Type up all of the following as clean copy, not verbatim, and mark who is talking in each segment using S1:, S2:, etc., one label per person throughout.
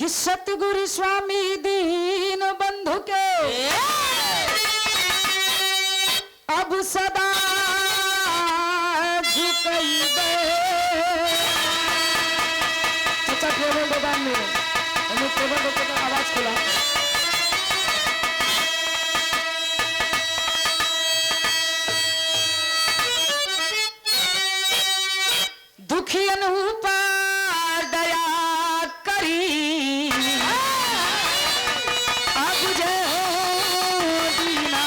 S1: कि सतगुरु स्वामी दीन बंधु के अब सदा झुकइबे। चाचा टेबल दुकान में टेबल दुकान का आवाज खुला। दुखियन ऊपर दया करी अब जय हो दीना।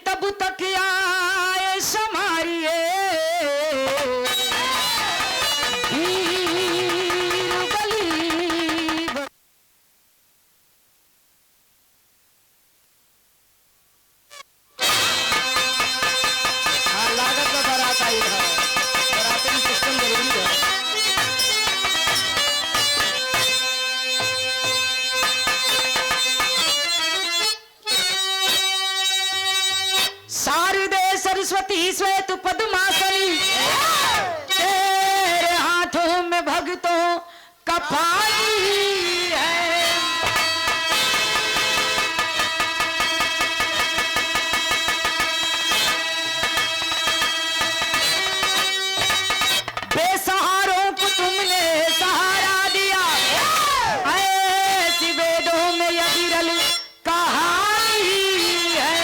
S1: तब तक आए समारिए लागत में बारात आई है। बारात में सिस्टम जरूरी है। शारदे सरस्वती श्वेत पद्मासनी तेरे हाथों में भक्तों का पानी है। बेसहारों को तुमने सहारा दिया ऐसी वेदों में यह विरल कहानी है।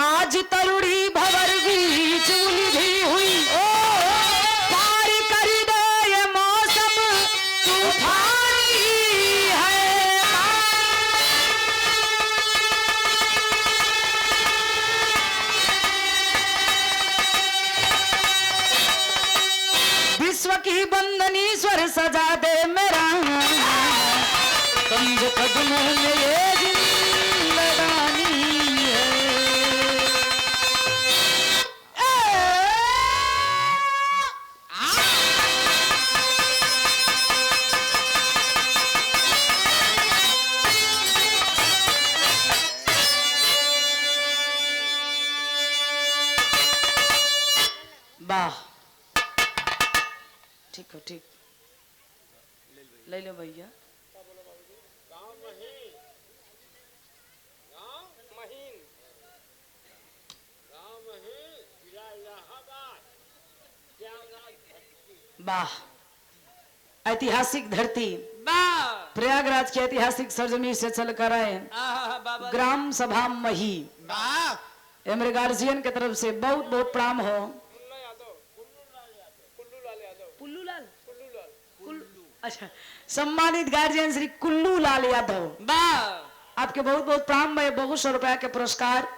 S1: आज तरुणी भंवर बीच उलझी हुई पार कर दे ये मौसम तूफानी है। विश्व की बंदनी स्वर सजा दे मेरा कंज कदमों में ये जिंदगानी है। वाह ठीक हो ठीक ले लो भैया। वाह ऐतिहासिक धरती प्रयागराज की ऐतिहासिक सरजमी से चलकर आए ग्राम सभा मही। मेरे गार्जियन की तरफ से बहुत बहुत प्रणाम हो। अच्छा सम्मानित गार्जियन श्री कुल्लू लाल यादव आपके बहुत बहुत प्रणाम। मैं बहुत 100 रुपया के पुरस्कार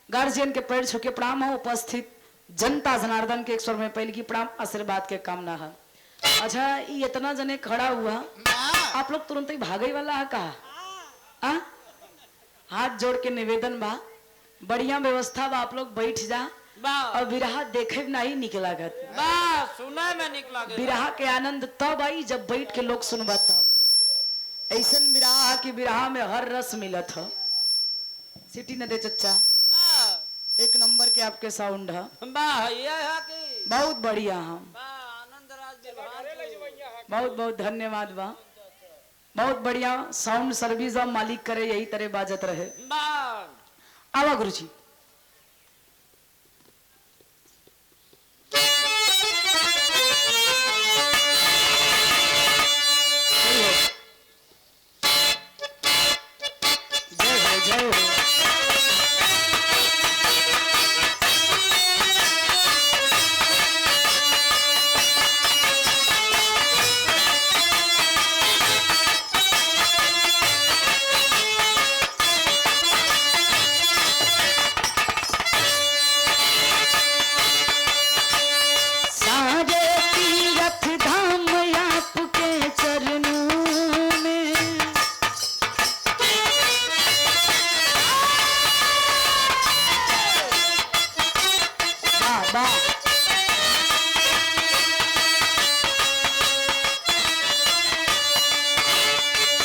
S1: गार्जियन के पैर छू के प्रणाम हो। उपस्थित जनता जनार्दन के 1 स्वर में पहले की प्रणाम आशीर्वाद के कामना है। अच्छा ये इतना जने खड़ा हुआ आप लोग तुरंत ही भागे वाला है कहा? हाथ जोड़ के निवेदन बा बढ़िया व्यवस्था बा आप लोग बैठ जा और विरहा देखे नहीं निकला
S2: सुना में निकला
S1: विरहा के आनंद तब आई जब बैठ के लोग सुनबा तब। ऐसा विरहा की विरहा में हर रस मिलत हो। सिटी न दे चच्चा 1 नंबर के आपके साउंड है बहुत बढ़िया। हम बहुत बहुत धन्यवाद बा बहुत बढ़िया साउंड सर्विस अब मालिक करे यही तरह बाजत रहे। आवा गुरुजी जय हो जय हो। वाह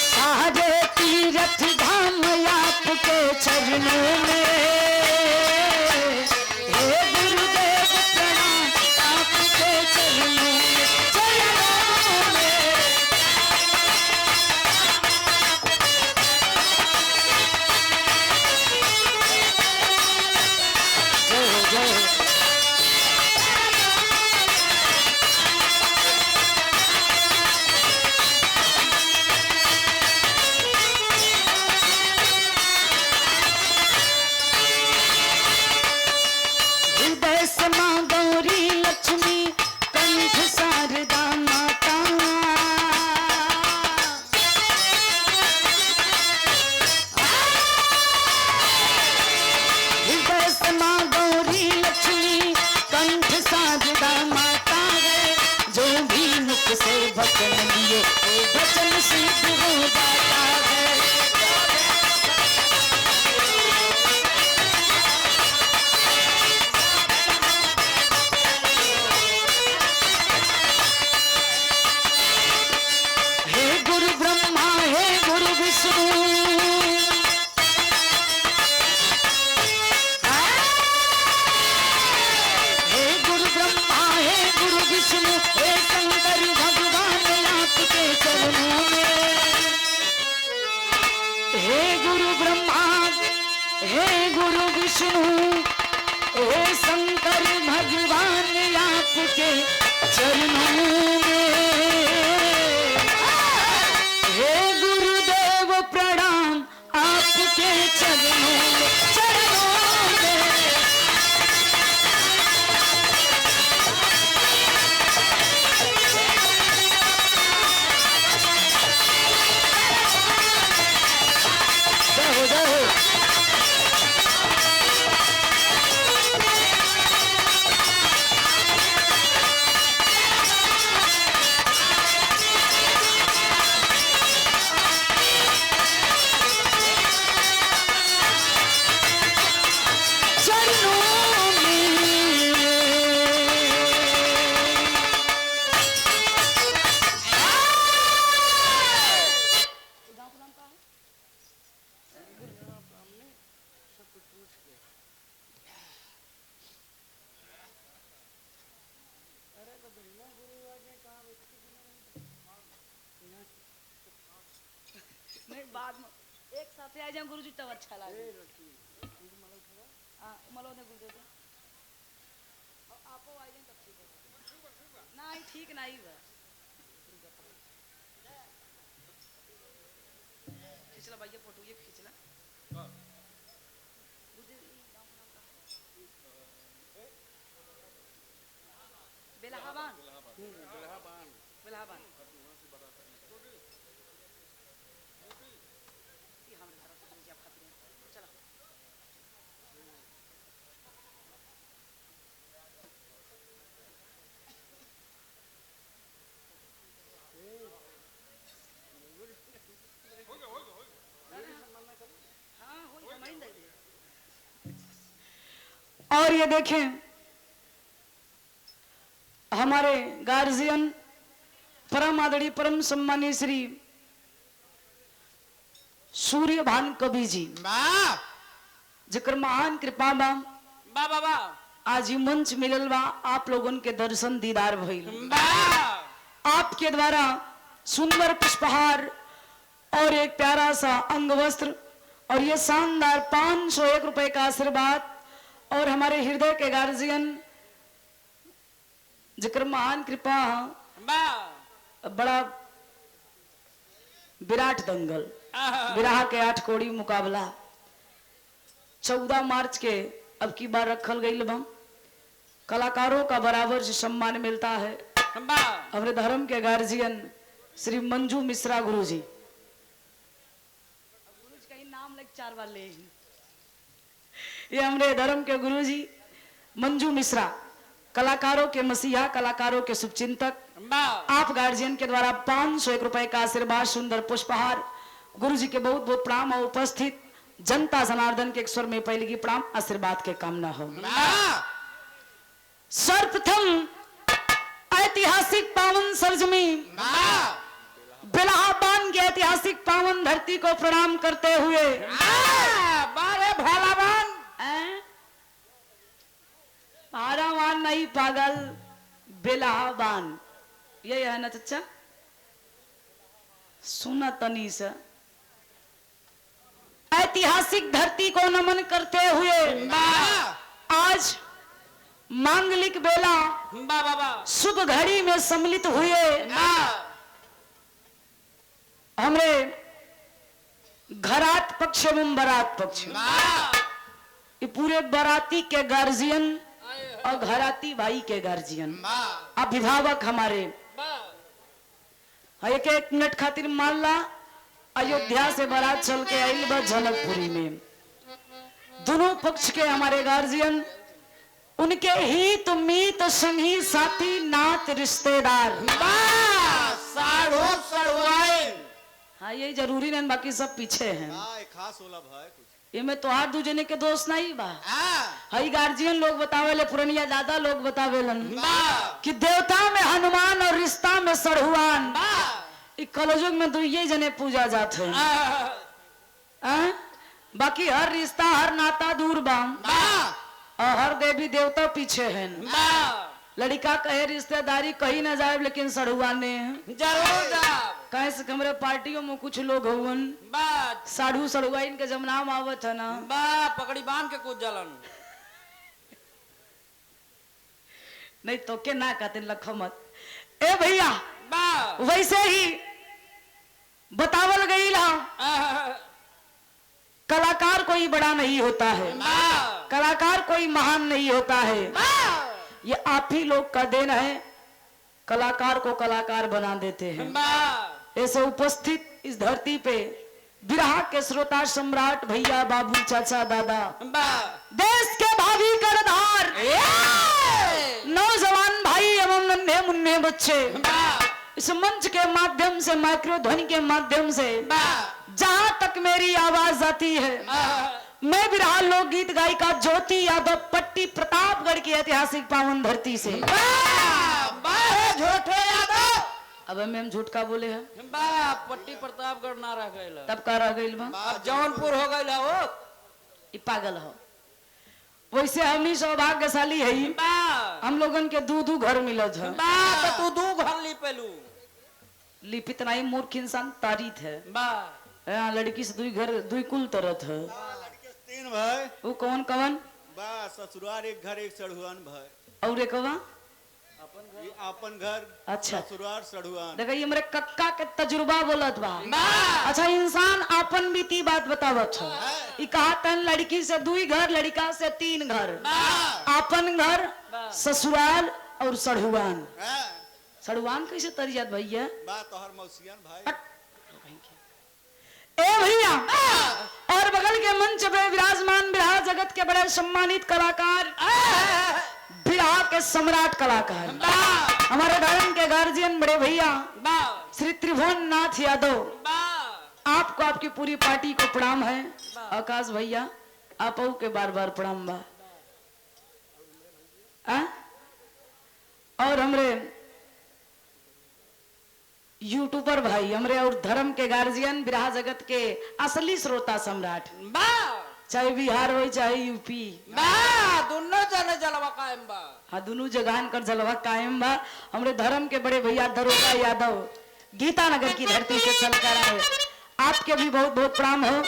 S1: सारे तीर्थ धाम आपके चरणों में हे गुरुदेव प्रणाम आपके चरणों में जय जय हृदय समा गौरी लक्ष्मी कंठ शारदा माता हृदय समा गौरी लक्ष्मी कंठ शारदा माता है जो भी मुख से वचन लिए वो वचन सिद्ध हो जाता है हे गुरु ब्रह्मा हे गुरु विष्णु हे गुरु ब्रह्मा हे गुरु विष्णु हे शंकर भगवान आपके चरणों में हे गुरु ब्रह्मा हे गुरु विष्णु हे शंकर भगवान आपके चरणों में हे गुरुदेव प्रणाम आपके चरणों में जय हो जय हो चरणों में नहीं बाद में एक साथ आ जाए गुरुजी तब अच्छा लगे हाँ मलो ने गुरुदेव और आपो आ जाए तब ठीक है नहीं ठीक नहीं बा खींचला भैया फोटो ये खींचला गुरुदेव ई गाँव नाम का बेलाहाबान बेलाहाबान ये हमारे घर से गुरुजी आप खातिर हैं चलो हाँ हो गया हमारी दे और ये देखें हमारे गार्जियन परम आदरणीय परम सम्मानीय श्री सूर्यभान कवि जी
S2: वाह
S1: जिक्र महान कृपा बा
S2: वाह वाह वाह
S1: आज ही मंच मिलल बा आप लोगन के दर्शन दीदार भइल
S2: वाह
S1: आपके द्वारा सुंदर पुष्पहार और एक प्यारा सा अंग वस्त्र और ये शानदार 501 रुपए का आशीर्वाद और हमारे हृदय के गार्जियन जिक्र महान कृपा
S2: वाह
S1: बड़ा विराट दंगल विराह के 8 कोड़ी मुकाबला 14 मार्च के अब की बार रखल गई बम कलाकारों का बराबर जो सम्मान मिलता है हमारे धर्म के गार्जियन श्री मंजू मिश्रा गुरुजी का ही नाम लग 4 बार ले ये हमारे धर्म के गुरुजी मंजू मिश्रा कलाकारों के मसीहा कलाकारों के शुभचिंतक आप गार्जियन के द्वारा 501 रुपए का आशीर्वाद सुंदर पुष्पहार गुरुजी के बहुत बहुत प्रणाम और उपस्थित जनता जनार्दन के स्वर में पहले की प्रणाम आशीर्वाद के कामना हो सर्वप्रथम ऐतिहासिक पावन सरजमी बेलाहाबान की ऐतिहासिक पावन धरती को प्रणाम करते हुए
S2: बारे भालावान
S1: भारावान नहीं पागल, बेलाहाबान ये है ना चचा, सुना तनी से। ऐतिहासिक धरती को नमन करते हुए आज मांगलिक बेला
S2: बाबा
S1: शुभ घड़ी में सम्मिलित हुए हमरे घरात पक्ष एवं बारात पक्ष, ये पूरे बाराती के गार्जियन और घराती भाई के गार्जियन, अभिभावक हमारे एक एक मिनट खातिर मान ला अयोध्या से बारात चल के आई बा जनकपुरी में, दोनों पक्ष के हमारे गार्जियन, उनके हित मीत संगी साथी नात रिश्तेदार, हाँ ये जरूरी नहीं, बाकी सब पीछे हैं।
S3: खास होला भाई कुछ
S1: ये में तो हाथ दूजने के दोस्त नहीं बा। हई गार्जियन लोग बतावेले, पुरनिया दादा लोग बतावेलन कि देवता में हनुमान और रिश्ता में सड़हुआन, कलयुग में दुइये जने पूजा जाते हैं। बाकी हर रिश्ता हर नाता दूर बा और हर देवी देवता पीछे हैं। लड़का कहे रिश्तेदारी कहीं ना जाए, लेकिन सड़हुआने
S2: जरूर जाब
S1: कहे से हमारे पार्टियों में कुछ लोग हुवन
S2: बात
S1: साढ़ू सड़ुआ इनके जब नाम आवत है ना
S2: पकड़ी बांध के कूद जलन
S1: नहीं तो के ना कहते लखो मत। ए भैया
S2: बा
S1: वैसे ही बतावल गई ला, कलाकार कोई बड़ा नहीं होता है, कलाकार कोई महान नहीं होता है, ये आप ही लोग का देन है, कलाकार को कलाकार बना देते हैं। ऐसे उपस्थित इस धरती पे बिरहा के श्रोता सम्राट भैया बाबू चाचा दादा, देश के भावी कर्णधार नौजवान भाई एवं नन्हे मुन्ने बच्चे, इस मंच के माध्यम से माइक्रो ध्वनि के माध्यम से जहां तक मेरी आवाज आती है, मैं बिरहा लोकगीत गायिका ज्योति यादव पट्टी प्रतापगढ़ की ऐतिहासिक पावन धरती से।
S2: झूठे यादव
S1: अब हम झूठ का बोले हैं,
S2: पट्टी प्रतापगढ़ ना रह गए
S1: तब का रह गई बा,
S2: अब जौनपुर हो गए वो
S1: ये पागल हो। वैसे हमनी सौभाग्यशाली है, हम लोगन के दू घर मिलत है,
S2: तो तू दू घर ली पेलू
S1: लिपित नहीं मूर्ख इंसान तारीत है।
S2: बा
S1: यहाँ लड़की से दुई घर दुई कुल तरत है,
S3: तीन भाई
S1: वो कौन कौन
S3: बस ससुराल एक घर एक सड़हुआन भाई
S1: और एक कौन
S3: ये अपन घर
S1: अच्छा
S3: ससुराल सड़हुआन।
S1: देखिए मेरे कक्का के तजुर्बा बोलत बा। अच्छा इंसान अपन बीती बात बतावत है, ये कहा तन लड़की से दुई घर लड़का से तीन घर, अपन घर ससुराल और सड़हुआन। सड़हुआन कैसे तरियत भैया
S3: बात तोहर मौसियन भाई।
S1: ए भैया और बगल के मंच पे विराजमान बिरहा जगत के बड़े सम्मानित कलाकार, बिरहा के सम्राट कलाकार, हमारे धर्म के गार्जियन बड़े भैया श्री त्रिभुवन नाथ यादव, आपको आपकी पूरी पार्टी को प्रणाम है। आकाश भैया आप के बार बार प्रणाम बा। और हमरे यूट्यूबर भाई हमरे और धर्म के गार्जियन बिरहा जगत के असली श्रोता सम्राट, चाहे बिहार हो चाहे यूपी,
S2: दोनों जने जलवा कायम बा।
S1: हाँ दोनों जगह कर जलवा कायम बा। हमरे धर्म के बड़े भैया दरोगा यादव गीता नगर की धरती से चलकर आए, आपके भी बहुत बहुत प्रणाम हो।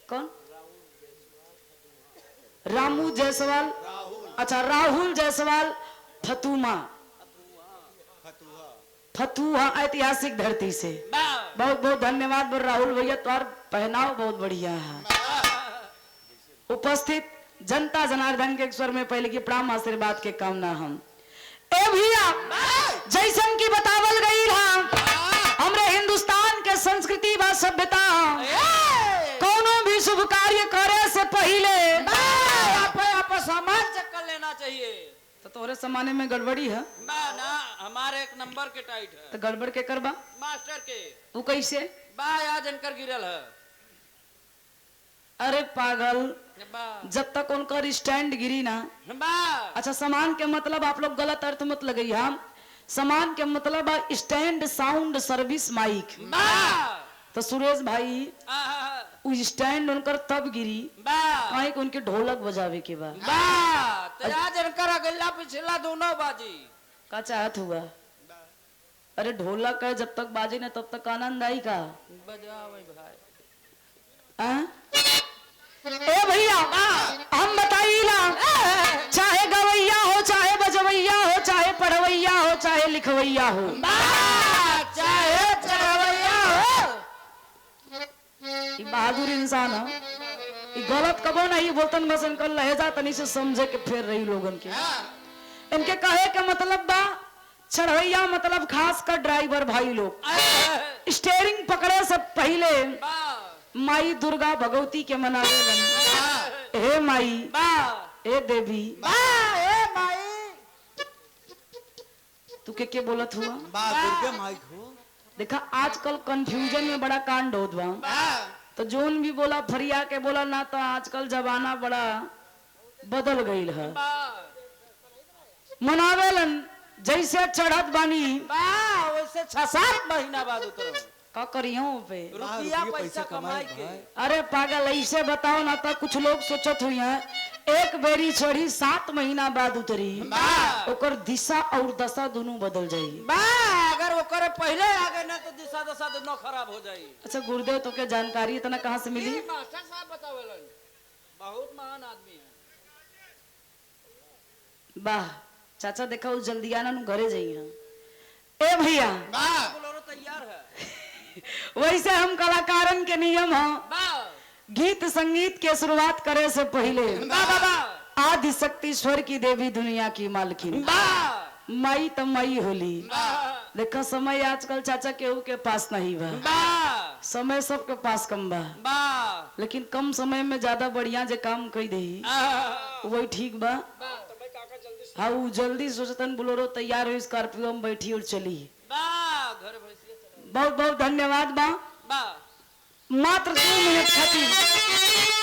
S1: कौन रामू जायसवाल, अच्छा राहुल जायसवाल फतुमा फतुहा ऐतिहासिक धरती से बहुत बहुत धन्यवाद राहुल भैया, तुम्हार पहनाव बहुत बढ़िया है। उपस्थित जनता जनार्दन के स्वर में पहले की प्रणाम आशीर्वाद के कामना हम। ए भैया जैसन की बतावल गई हमरे हिंदुस्तान के संस्कृति व सभ्यता, कोनो भी शुभ कार्य करे से पहले
S2: सामान चेक कर लेना चाहिए।
S1: तो तोरे समाने में गड़बड़ी है
S2: ना हमारे एक नंबर के टाइट है,
S1: तो गड़बड़ के करबा
S2: मास्टर के
S1: वो कैसे
S2: बा आज इनकर गिरल है
S1: अरे पागल,
S2: बा
S1: जब तक उनका स्टैंड गिरी ना।
S2: बा
S1: अच्छा, सामान के मतलब आप लोग गलत अर्थ मत लगाइए। हम सामान के मतलब है स्टैंड साउंड सर्विस माइक।
S2: बा
S1: तो सुरेश भाई
S2: आहा,
S1: उ स्टैंड उनकर तब गिरी
S2: बा
S1: काहे कि उनके ढोलक बजावे के बा।
S2: बा तो आज इनकर अगला पिछला दोनों बाजी
S1: का चाहत हुआ? अरे ढोलक है, जब तक बाजे ना तब तक आनंद आई का।
S2: बजावे भाई
S1: हाँ? ए भैया, हम बताइला, चाहे गवैया हो, चाहे बजवैया हो, चाहे पढ़वैया हो, चाहे लिखवैया हो,
S2: बा चाहे चरवैया हो
S1: ई बहादुर इंसान है। ई गलत कबो नहीं बोलतन, बस इनका लहजा तनी से समझे के फेर रही लोगन के। इनके कहे के मतलब बा चढ़वैया मतलब खास कर ड्राइवर भाई लोग। स्टेयरिंग पकड़े से पहले
S2: बा
S1: माई दुर्गा भगवती के मनावेलन। हे माई,
S2: बा
S1: हे देवी,
S2: बा ए माई
S1: तू के बोलत हुआ?
S3: बा दुर्गे माइक हो।
S1: देखा आजकल कंफ्यूजन में बड़ा कांड होत बा।
S2: बा
S1: तो जोन भी बोला फरिया के बोला ना, तो आजकल जमाना बड़ा बदल गईल है।
S2: बा
S1: मनावेलन जैसे चढ़त बानी
S2: बा वैसे 6-7 महीना बाद उतरो
S1: का करियो पे।
S2: रुपया पैसा कमाई के
S1: अरे पागल, ऐसे बताओ ना, तो कुछ लोग सोचत हुई हैं एक बेरी चढ़ी 7 महीना बाद उतरी,
S2: बा
S1: ओकर दिशा और दशा दोनों बदल जाई।
S2: बा अगर वो करे पहले आगे ना तो दिशा दशा दोनों खराब हो जाई।
S1: अच्छा गुरुदेव, तो के जानकारी इतना कहाँ से मिली?
S2: ये मास्टर साहब बतावेलन, बहुत महान आदमी है।
S1: वाह चाचा, देखा उस जल्दी आना नु घरे जाइए। ए भैया,
S2: बोलेरो तैयार है।
S1: वैसे हम कलाकारन के नियम है,
S2: बा
S1: गीत संगीत के शुरुआत करे से पहले
S2: बा बा बा
S1: आदि शक्ति स्वर की देवी दुनिया की मालकिन
S2: बा
S1: माई तो माई होली।
S2: बा
S1: देखा समय आजकल चाचा केहू के पास नहीं बा,
S2: बा
S1: समय सबके पास कम बा,
S2: बा
S1: लेकिन कम समय में ज्यादा बढ़िया जे काम कई दे वही ठीक बा। हाँ वो जल्दी सोचतन बोलेरो तैयार हो, स्कॉर्पियो में बैठी और चली।
S2: बा घर भैंसिया चला
S1: बहुत बहुत धन्यवाद बा।
S2: बा
S1: मात्र 2 मिनट खातिर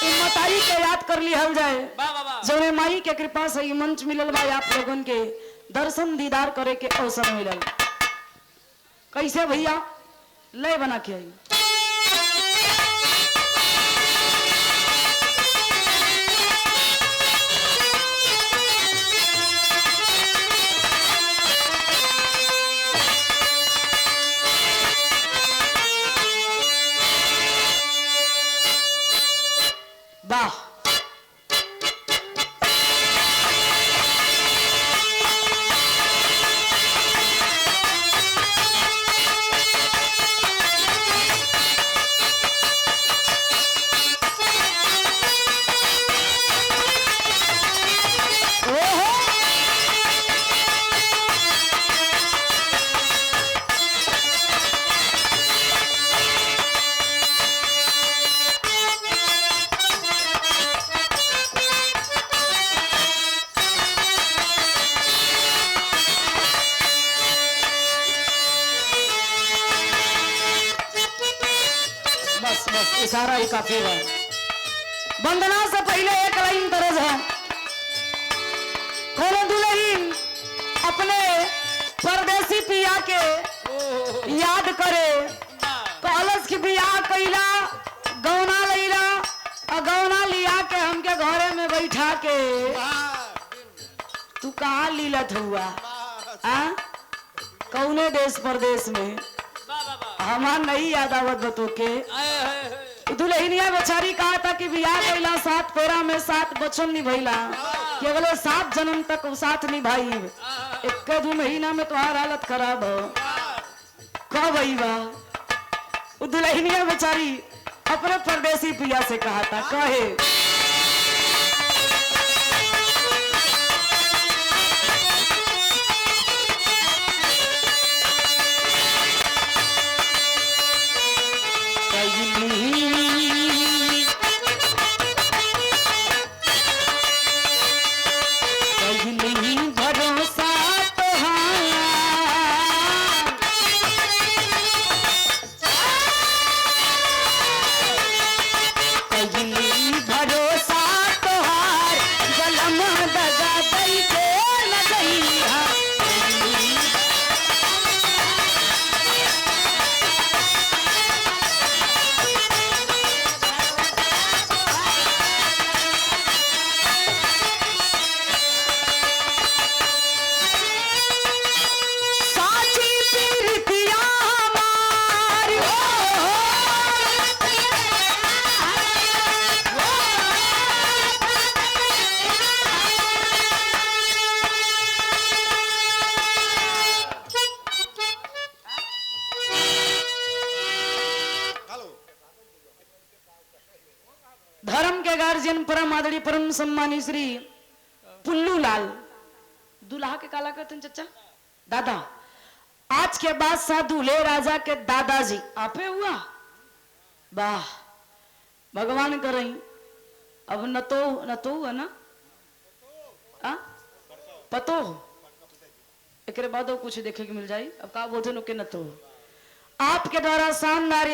S1: इन मतारी के याद कर लिहल जाए,
S2: बा बा बा
S1: जौने माई के कृपा से ये मंच मिलल बा, आप लोगन के दर्शन दीदार करे के अवसर मिलल। कैसे भैया लय बना के आई? वाह, बस बस इशारा ही काफी है। वंदना से पहले एक लाइन तरज है। कोनो दुल्हन अपने परदेसी पिया के याद करे, कॉलेज की बियाह कैला, गौना लैला, और गौना लिया के हमके घरे में बैठा के तू कहाँ लीलत हुआ? कौने देश परदेश में?
S2: बा बा बा
S1: हमार नहीं याद आवत बतो के। दुल्हनिया बेचारी कहा था कि बियाह कैला 7 फेरा में 7 बचन निभैला, कि अगले 7 जन्म तक साथ निभाई। 1-2 महीना में तुम्हारा हालत खराब हो कब आई बा? दुल्हनिया बेचारी अपने परदेसी पिया से कहा था, कहे भरोसा तो के गार्जियन परम आदरणीय परम सम्मानी श्री पुल्लू लाल दूल्हा के काला करते हैं चचा दादा। आज के बाद साधु ले राजा के दादाजी आपे हुआ। वाह भगवान करें। अब न तो हुआ ना पतो एक बाद कुछ देखे के मिल जाए। अब का बोलते नुके न तो आपके द्वारा शानदार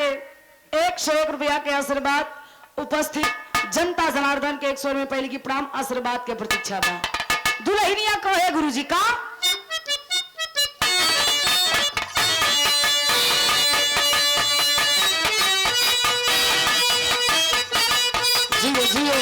S1: 101 रुपया के आशीर्वाद उपस्थित जनता जनार्दन के 100 में पहले की प्रणाम आशीर्वाद के प्रतीक्षा बा। दुल्हनिया कहे गुरुजी का जियो जियो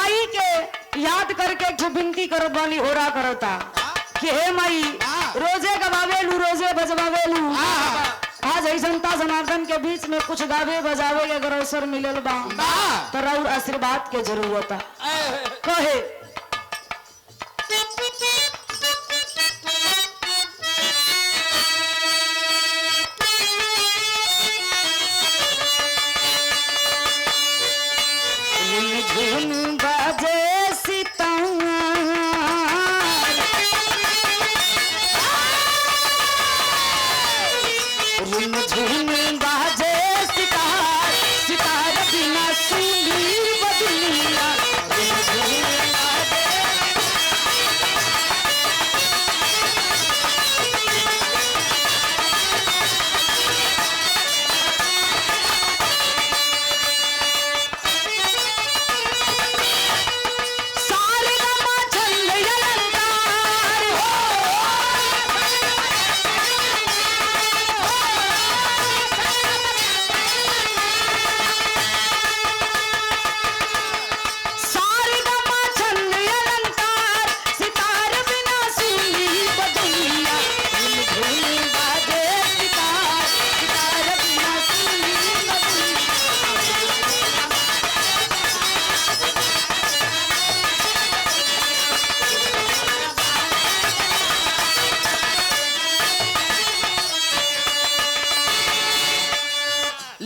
S1: याद करके एक विनती करो वाली हो रहा करता कि हे माई रोजे गवावेलू रोजे बजवावेलू आज ही जनता जनार्दन के बीच में कुछ गावे बजावे के अगर अवसर मिलल बा तो और आशीर्वाद के जरूरत है कहे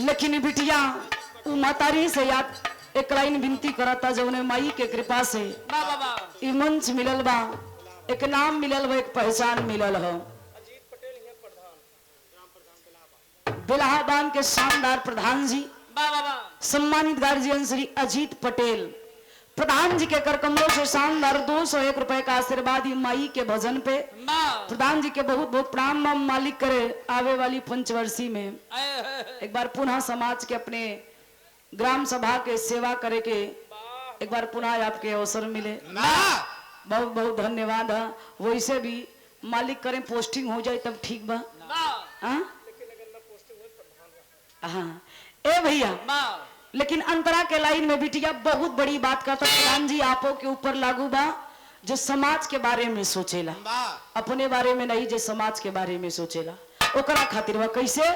S1: लेकिन बिटिया मातारी से याद एक लाइन विनती करता जौने माई के कृपा से ई मंच मिलल बा एक नाम मिलल बा एक पहचान मिलल हो। बेलाहाबाद के शानदार प्रधान जी सम्मानित गार्जियन श्री अजीत पटेल प्रधान जी के कर कमलों से शानदार 201 रुपए का आशीर्वाद माई के भजन पे प्रधान जी के बहुत बहुत प्रणाम मालिक करे आवे वाली पंचवर्षी में एक बार पुनः समाज के अपने ग्राम सभा के सेवा करे के एक बार पुनः आपके अवसर मिले बहुत बहुत धन्यवाद है। वैसे भी मालिक करें पोस्टिंग हो जाए तब ठीक बा हाँ ए भैया लेकिन अंतरा के लाइन में बिटिया बहुत बड़ी बात करता प्रधान जी आपो के ऊपर लागू बा जो समाज के बारे में सोचेला अपने बारे में नहीं जो समाज के बारे में सोचेला ओकरा खातिर बा कैसे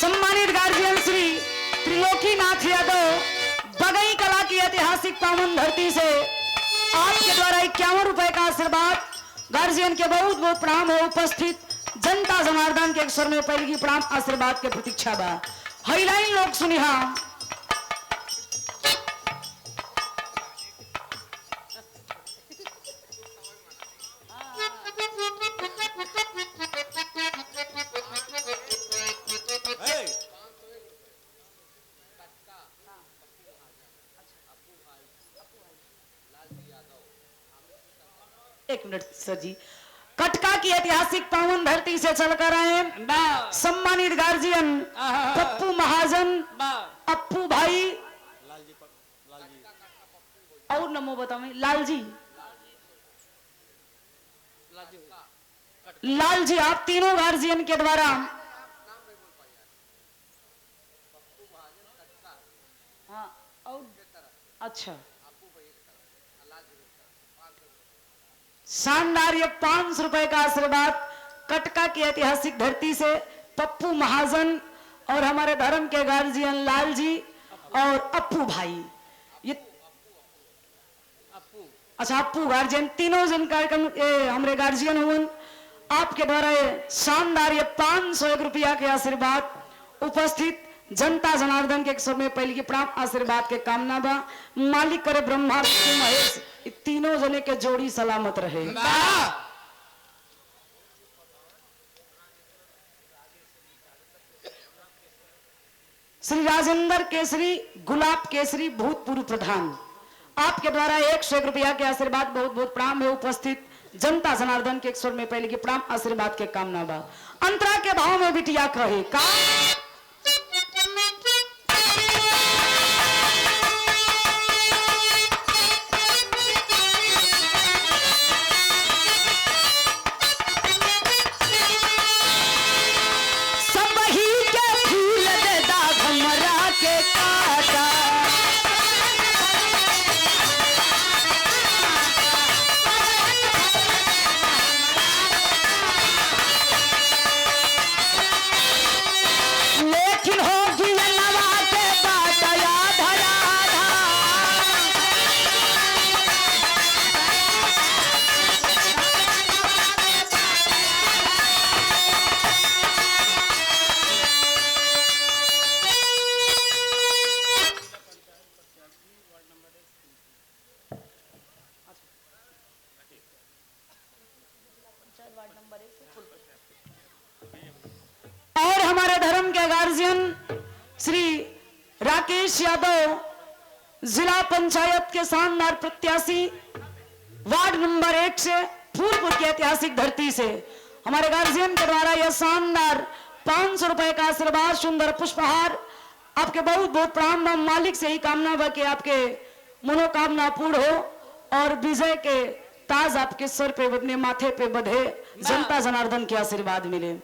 S1: सम्मानित गार्जियन श्री त्रिलोकीनाथ यादव बगई कला की ऐतिहासिक पावन धरती से आपके द्वारा 51 रुपए का आशीर्वाद गार्जियन के बहुत बहुत प्रणाम हो उपस्थित जनता जनार्दन के 100 में पहले की प्रणाम आशीर्वाद के प्रतीक्षा बा। हाईलाइन लोग सुनिहा एक मिनट सर जी। कटका की ऐतिहासिक पावन धरती से चलकर आए सम्मानित गार्जियन पप्पू महाजन, अप्पू भाई और नमो बताओ लालजी, लालजी आप तीनों गार्जियन के द्वारा हाँ और अच्छा शानदार ये 500 रुपए का आशीर्वाद कटका की ऐतिहासिक धरती से पप्पू महाजन और हमारे धर्म के गार्जियन लालजी और अप्पू भाई। ये अच्छा अप्पू गार्जियन तीनों जन कार्यक्रम हमारे गार्जियन हुए आपके द्वारा ये शानदार ये 501 रुपया के आशीर्वाद उपस्थित जनता जनार्दन के स्वर में पहले की प्राप्त आशीर्वाद के कामना बा। मालिक करे ब्रह्मा विष्णु महेश तीनों जने के जोड़ी सलामत रहे। श्री राजेंद्र केसरी गुलाब केसरी भूतपूर्व प्रधान आपके द्वारा 101 रुपया के आशीर्वाद बहुत बहुत प्रणाम है उपस्थित जनता जनार्दन के स्वर में पहले की प्रणाम आशीर्वाद के कामना बा। अंतरा के भाव में बिटिया कहे का और हमारे धर्म के गार्जियन श्री राकेश यादव जिला पंचायत के शानदार प्रत्याशी वार्ड नंबर 1 से फूलपुर की ऐतिहासिक धरती से हमारे गार्जियन के द्वारा यह शानदार 500 रुपए का आशीर्वाद सुंदर पुष्पहार आपके बहुत बहुत प्रणाम। मालिक से ही कामना बा कि आपके मनोकामना पूर्ण हो और विजय के ताज आपके सर पे अपने माथे पे बंधे जनता जनार्दन के आशीर्वाद मिले।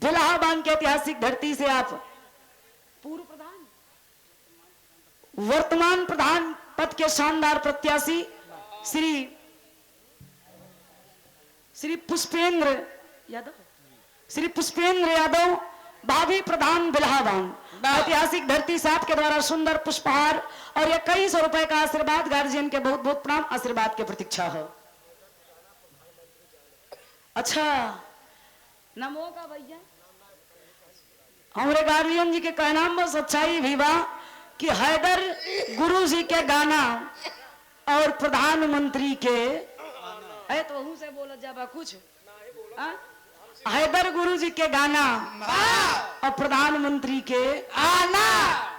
S1: इलाहाबाद के ऐतिहासिक धरती से आप पूर्व प्रधान वर्तमान प्रधान पद के शानदार प्रत्याशी श्री पुष्पेंद्र यादव भावी प्रधान बिल्हाबान ऐतिहासिक धरती से आपके द्वारा सुंदर पुष्पहार और 2100 रुपए का आशीर्वाद गार्जियन के बहुत बहुत प्रणाम आशीर्वाद की प्रतीक्षा हो। अच्छा नमो का भैया हमारे गार्जियन जी के कहना में सच्चाई भी बा कि हैदर गुरु जी के गाना और प्रधानमंत्री के तो वहू से बोला जाबा कुछ हैदर गुरु जी के गाना और प्रधानमंत्री के आना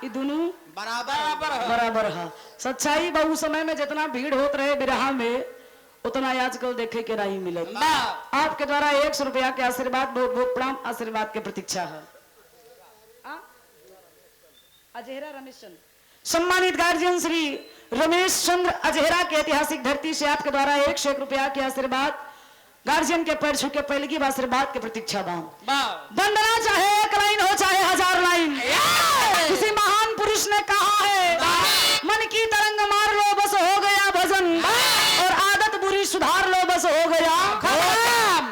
S1: ये दोनों बराबर है। सच्चाई बहु समय में जितना भीड़ होत रहे बिरहा में उतना आजकल देखे के नहीं मिले। आपके द्वारा 100 रुपया के आशीर्वाद बहुत बहुत प्रणाम आशीर्वाद के प्रतीक्षा है। अजहरा रमेश चंद्र सम्मानित गार्जियन श्री रमेश चंद्र अजहरा के ऐतिहासिक धरती से आपके द्वारा 101 रुपया के आशीर्वाद गार्जियन के पैर छू के पहले की आशीर्वाद की प्रतीक्षा वंदना चाहे 1 लाइन हो चाहे 1000 लाइन किसी महान पुरुष ने कहा है मन की तरंग मार लो बस हो गया भजन और आदत बुरी सुधार लो बस हो गया खत्म।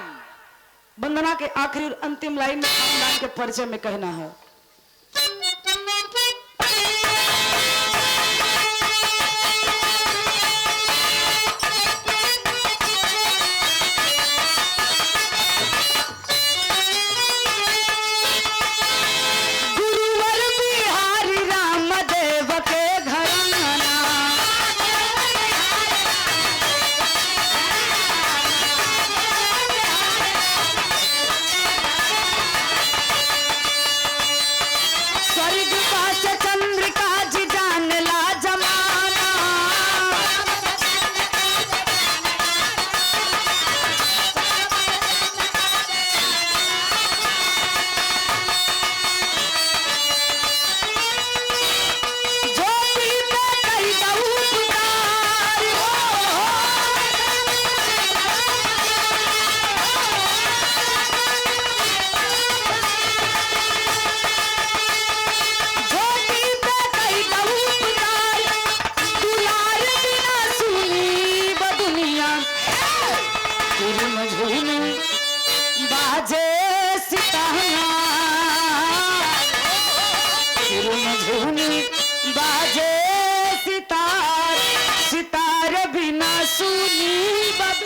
S1: वंदना के आखिरी और अंतिम लाइन में खानदान के परिचय में कहना है झुन बाजे सितारा झुन बाजे सितार सितार बिना सुनी बद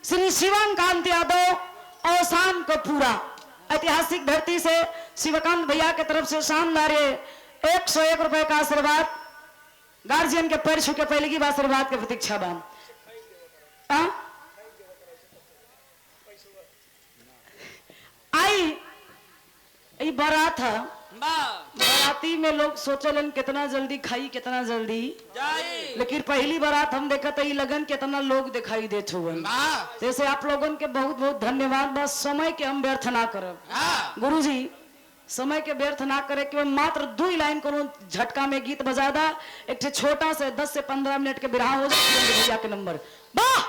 S1: श्री शिवकांत यादव और शाम को पूरा ऐतिहासिक धरती से शिवकांत भैया की तरफ से शानदार 101 रुपए का आशीर्वाद गार्जियन के पैर छू के पहले की आशीर्वाद के प्रतीक्षा बान आई बारात है बाराती में लोग सोचलन कितना जल्दी खाई कितना जल्दी लेकिन पहली बारात हम देखा तो लगन कितना लोग दिखाई देते हुए जैसे आप लोगों के बहुत बहुत धन्यवाद बस समय के हम व्यर्थ ना करब गुरुजी समय के व्यर्थ ना करे कि मात्र 2 लाइन करो झटका में गीत बजा दा एक छोटा से 10 से 15 मिनट के विराम हो जाए भैया के नंबर वाह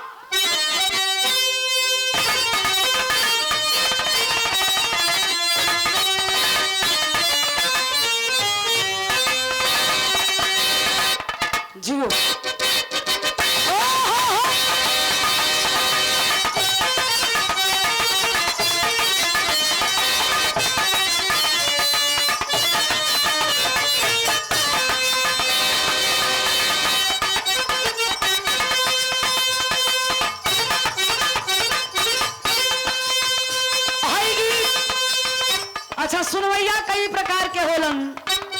S1: जियो अच्छा सुनवैया कई प्रकार के होलन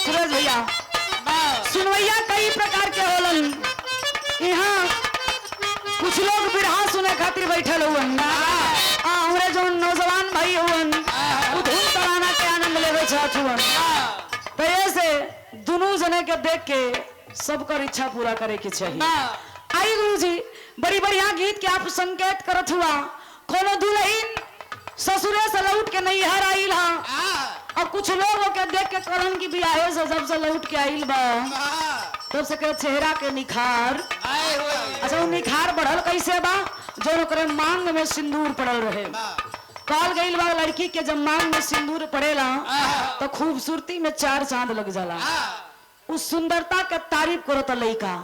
S1: सूरज भैया सुनवैया कई प्रकार के होलन यहाँ कुछ लोग बिरहा सुने खातिर बैठल हुवन हमरे जो नौजवान भाई हुवन धूम तराना के आनंद लेवे चाहत हुवन तो ऐसे दोनों जने के देख के सबकर इच्छा पूरा करे के चाहिए आई गुरुजी बड़ी बढ़िया गीत के आप संकेत करत हुआ कोनो दुल्हन ससुरे से लौट के नैहर आइल हा और कुछ लोगों के देख के करन की बियाहे से जब से लौट के आइल बा तब से के चेहरा के निखार अच्छा वो निखार बढ़ल कैसे बा जो ओकरे मांग में सिंदूर पड़ल रहे कहल गइल बा लड़की के जब मांग में सिंदूर पड़ेला तो खूबसूरती में 4 चांद लग जाला उस सुंदरता के तारीफ करो तो लइका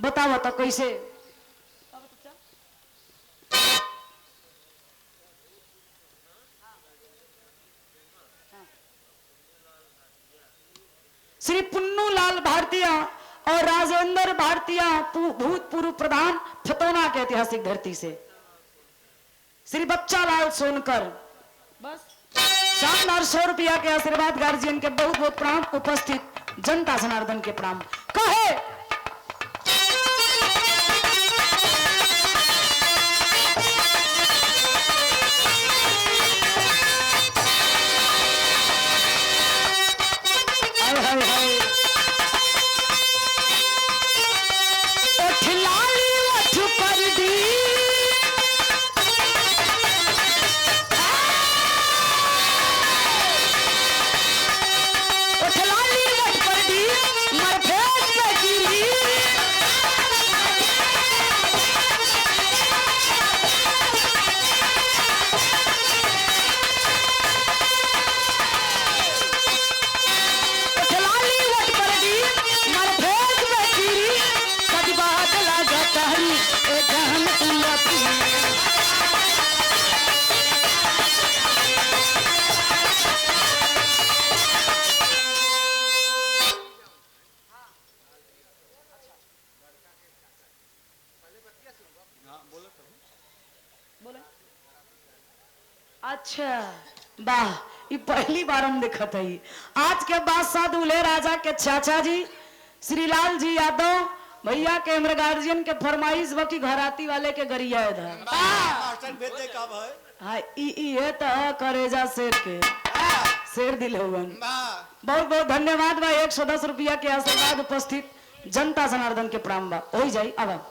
S1: बताओ तो कैसे श्री पुन्नू लाल भारतीय और राजेंद्र भारतीय भूतपूर्व प्रधान फतौना के ऐतिहासिक धरती से श्री बच्चा लाल सोनकर बस शानदार 100 रुपया के आशीर्वाद गार्जियन के बहुत बहुत प्रणाम उपस्थित जनता जनार्दन के प्रणाम कहे अच्छा वाह ये पहली बार हम देखत है। आज के बादशाह दूल्हे राजा के चाचा जी श्रीलाल जी यादव भैया के हमरे गार्जियन के फरमाइश बा कि घराती वाले के गरिया इधर
S3: मास्टर भेज दे का भाई
S1: हाँ ये तो करेजा शेर के शेर दिल होगन। बहुत बहुत धन्यवाद भाई। 110 रुपया के आशीर्वाद उपस्थित जनता जनार्दन के प्राण बा हो जाई। अब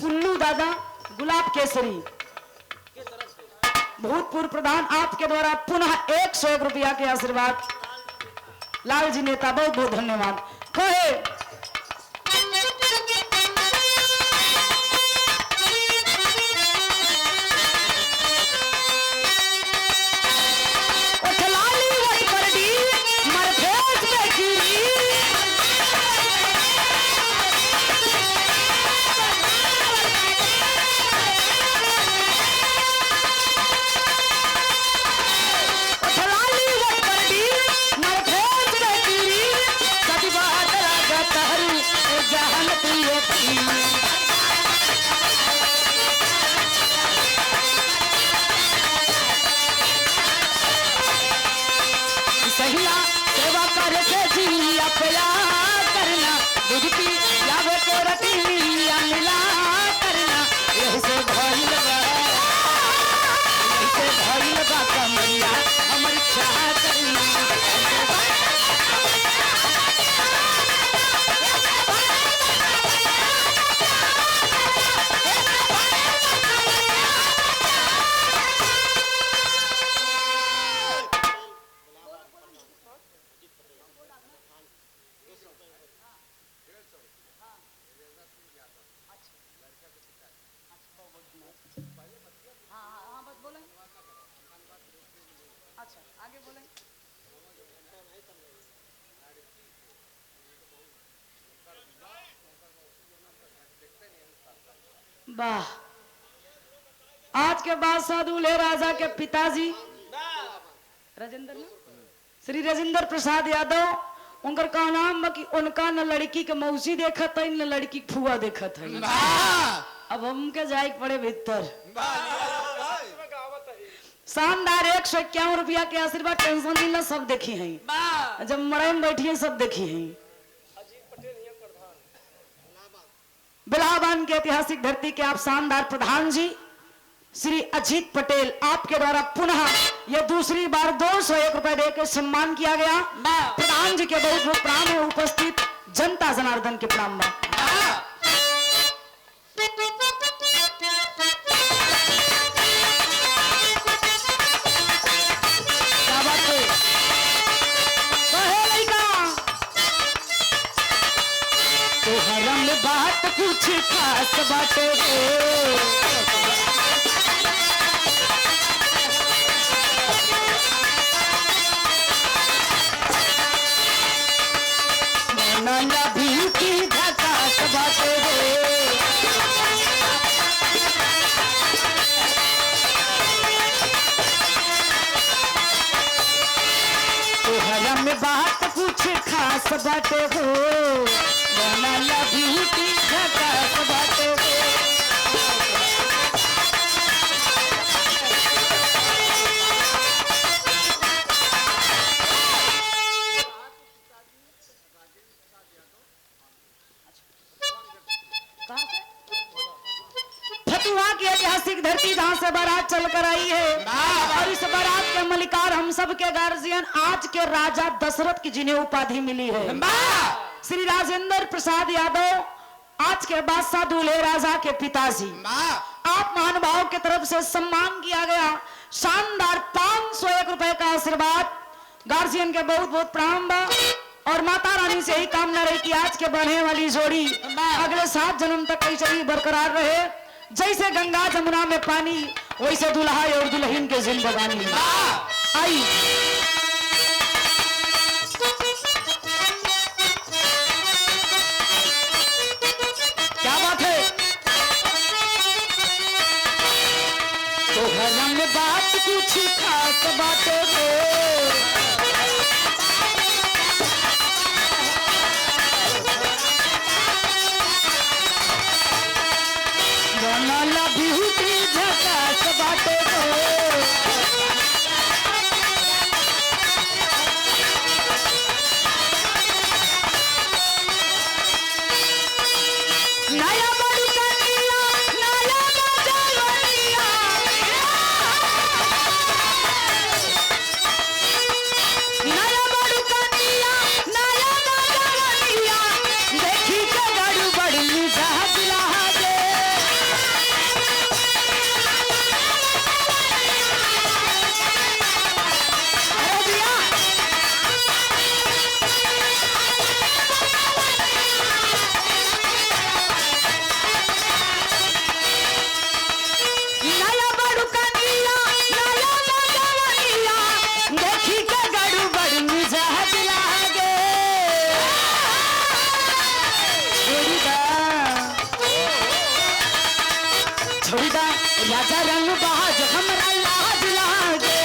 S1: कुल्लू दादा गुलाब केसरी भूतपूर्व प्रधान आपके द्वारा पुनः 101 रुपया के आशीर्वाद लाल जी नेता बहुत बहुत धन्यवाद। कहे वाह। आज के बाद दूल्हे राजा के पिताजी राजेंद्र श्री राजेंद्र प्रसाद यादव उनकर का नाम कि उनका न लड़की के मौसी देखत है न लड़की के फुआ देखत है। अब हमके जाए पड़े भीतर। शानदार 151 रुपया के आशीर्वाद टेंशन दिला सब देखी है। जब मड़ई में बैठी है सब देखी है। बिलाहबान के ऐतिहासिक धरती के आप शानदार प्रधान जी श्री अजीत पटेल आपके द्वारा पुनः यह दूसरी बार 201 रुपए देकर सम्मान किया गया। प्रधान जी के बहुत बहुत प्रणाम है। उपस्थित जनता जनार्दन के प्रणाम। बात कुछ खास बाटे नया भी की झकास बाटे तोहरा में बात कुछ खास बाटे हो नया भी की झकास बाटे हो। से बारात चलकर आई है और इस बारात के मलिकार हम सब के गार्जियन आज के राजा दशरथ की जिन्हें उपाधि मिली है श्री राजेंद्र प्रसाद यादव, आज के बादशाह दूल्हे राजा के पिताजी। आप महानुभाव की तरफ से सम्मान किया गया, शानदार 501 रुपए का आशीर्वाद। गार्जियन के बहुत बहुत प्रणाम बा और माता रानी से ही कामना रही कि आज के बढ़ने वाली जोड़ी अगले 7 जन्म तक ऐसे ही बरकरार रहे। जैसे गंगा जमुना में पानी वैसे दुल्हा और दुल्हन के जिंदगानी। आई क्या बात है, तो हरम बात कुछ खास बातों को बिहुती झकास बातों को नया बड़ी कन्या नया मजवरिया नया बड़ी कन्या नया मजवरिया देखी के गड़ू बड़ी मिजाज लागे राजा रंग बाज हमरा लाज लागे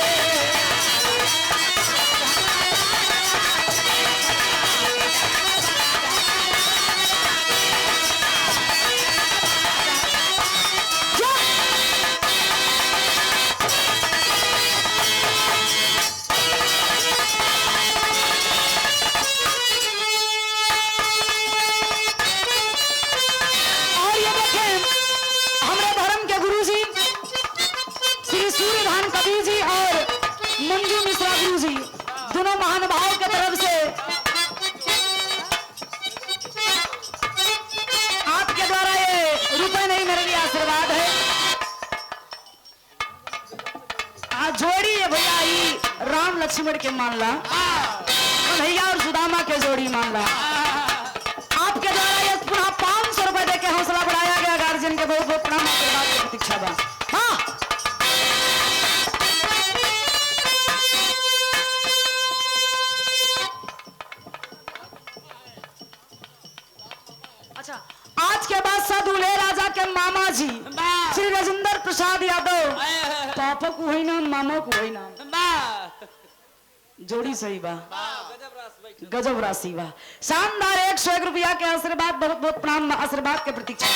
S1: और ये देखें हमारे धर्म के गुरु जी श्री सूर्यधान कबीर जी और मंजू मिश्रा गुरु जी दोनों महानुभाव की तरफ से आपके द्वारा ये रुपए नहीं मेरे लिए आशीर्वाद है। आज जोड़ी है भैया ही राम लक्ष्मण के मानला भैया और सुदामा के जोड़ी मानला। आपके द्वारा ये पुनः 500 रुपए देके हौसला बढ़ाया गया। गार्जियन के बहुत बहुत प्रणाम, आशीर्वाद की प्रतीक्षा बा। हाँ अच्छा, आज के बाद दूल्हे राजा के मामा जी श्री राजेंद्र प्रसाद यादव, पापा को वही नाम मामा को वही नाम, जोड़ी सही बा, गजब राशि बा, शानदार 101 रुपया के आशीर्वाद, बहुत बहुत प्रणाम, आशीर्वाद के प्रतीक्षा।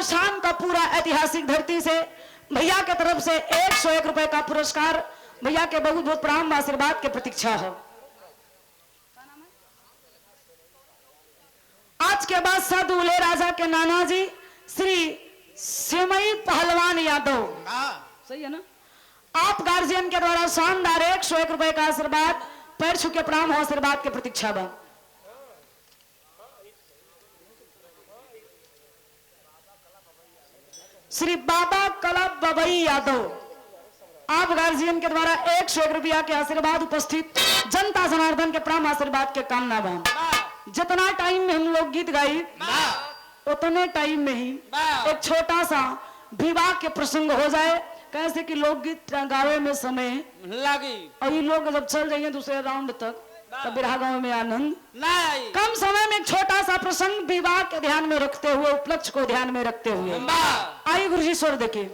S1: शाम का पूरा ऐतिहासिक धरती से भैया के तरफ से 101 रुपए का पुरस्कार, भैया के बहुत बहुत प्रणाम, आशीर्वाद के प्रतीक्षा हो। आज के बाद दूल्हे राजा के नाना जी श्री सिमई पहलवान यादव, सही है ना, आप गार्जियन के द्वारा शानदार 101 रुपए का आशीर्वाद, पैर छू के प्रणाम हो, आशीर्वाद के प्रतीक्षा बा। श्री बाबा कलब बबई यादव, आप गार्जियन के द्वारा 101 रुपया के आशीर्वाद, उपस्थित जनता जनार्दन के प्रणाम आशीर्वाद के कामना बा। जितना टाइम में हम लोग गीत गाई उतने टाइम में ही एक छोटा सा विवाह के प्रसंग हो जाए, कैसे कि लोकगीत गावे में समय
S2: लगी
S1: और ये लोग जब चल जाएंगे दूसरे राउंड तक तब बिरहा गाँव में आनंद
S2: नहीं।
S1: कम समय में एक छोटा सा प्रसंग विवाह के ध्यान में रखते हुए, उपलक्ष्य को ध्यान में रखते हुए, आइए गुरु जी स्वर देखिए।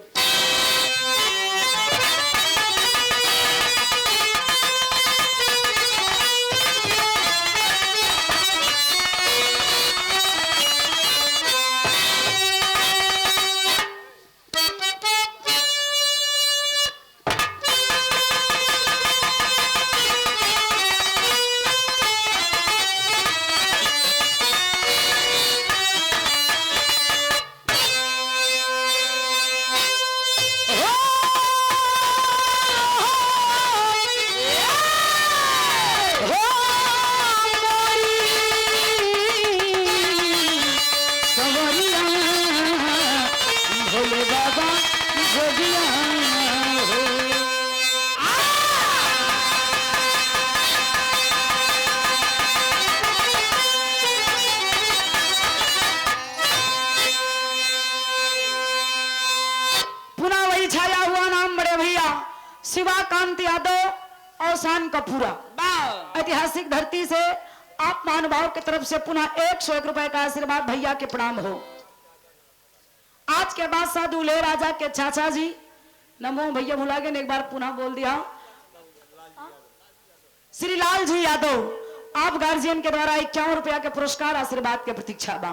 S1: शिवाकांत यादव और शान कपूरा, ऐतिहासिक धरती से आप महानुभाव की तरफ से पुनः 101 रुपए का आशीर्वाद भैया के प्रणाम हो। आज के बाद साधु ले राजा के चाचा जी, नमो भैया भुला गए, एक बार पुनः बोल दिया, श्री लाल जी यादव, आप गार्जियन के द्वारा 51 रुपया के पुरस्कार आशीर्वाद के प्रतीक्षा बा।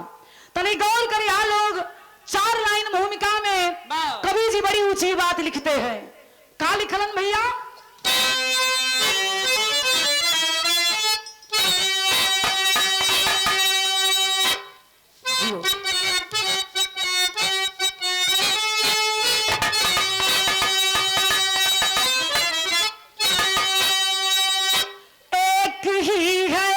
S1: तनी गौर करिए, लोग 4 लाइन भूमिका में कवि जी बड़ी ऊंची बात लिखते हैं। का लिखलन भैया? एक ही है,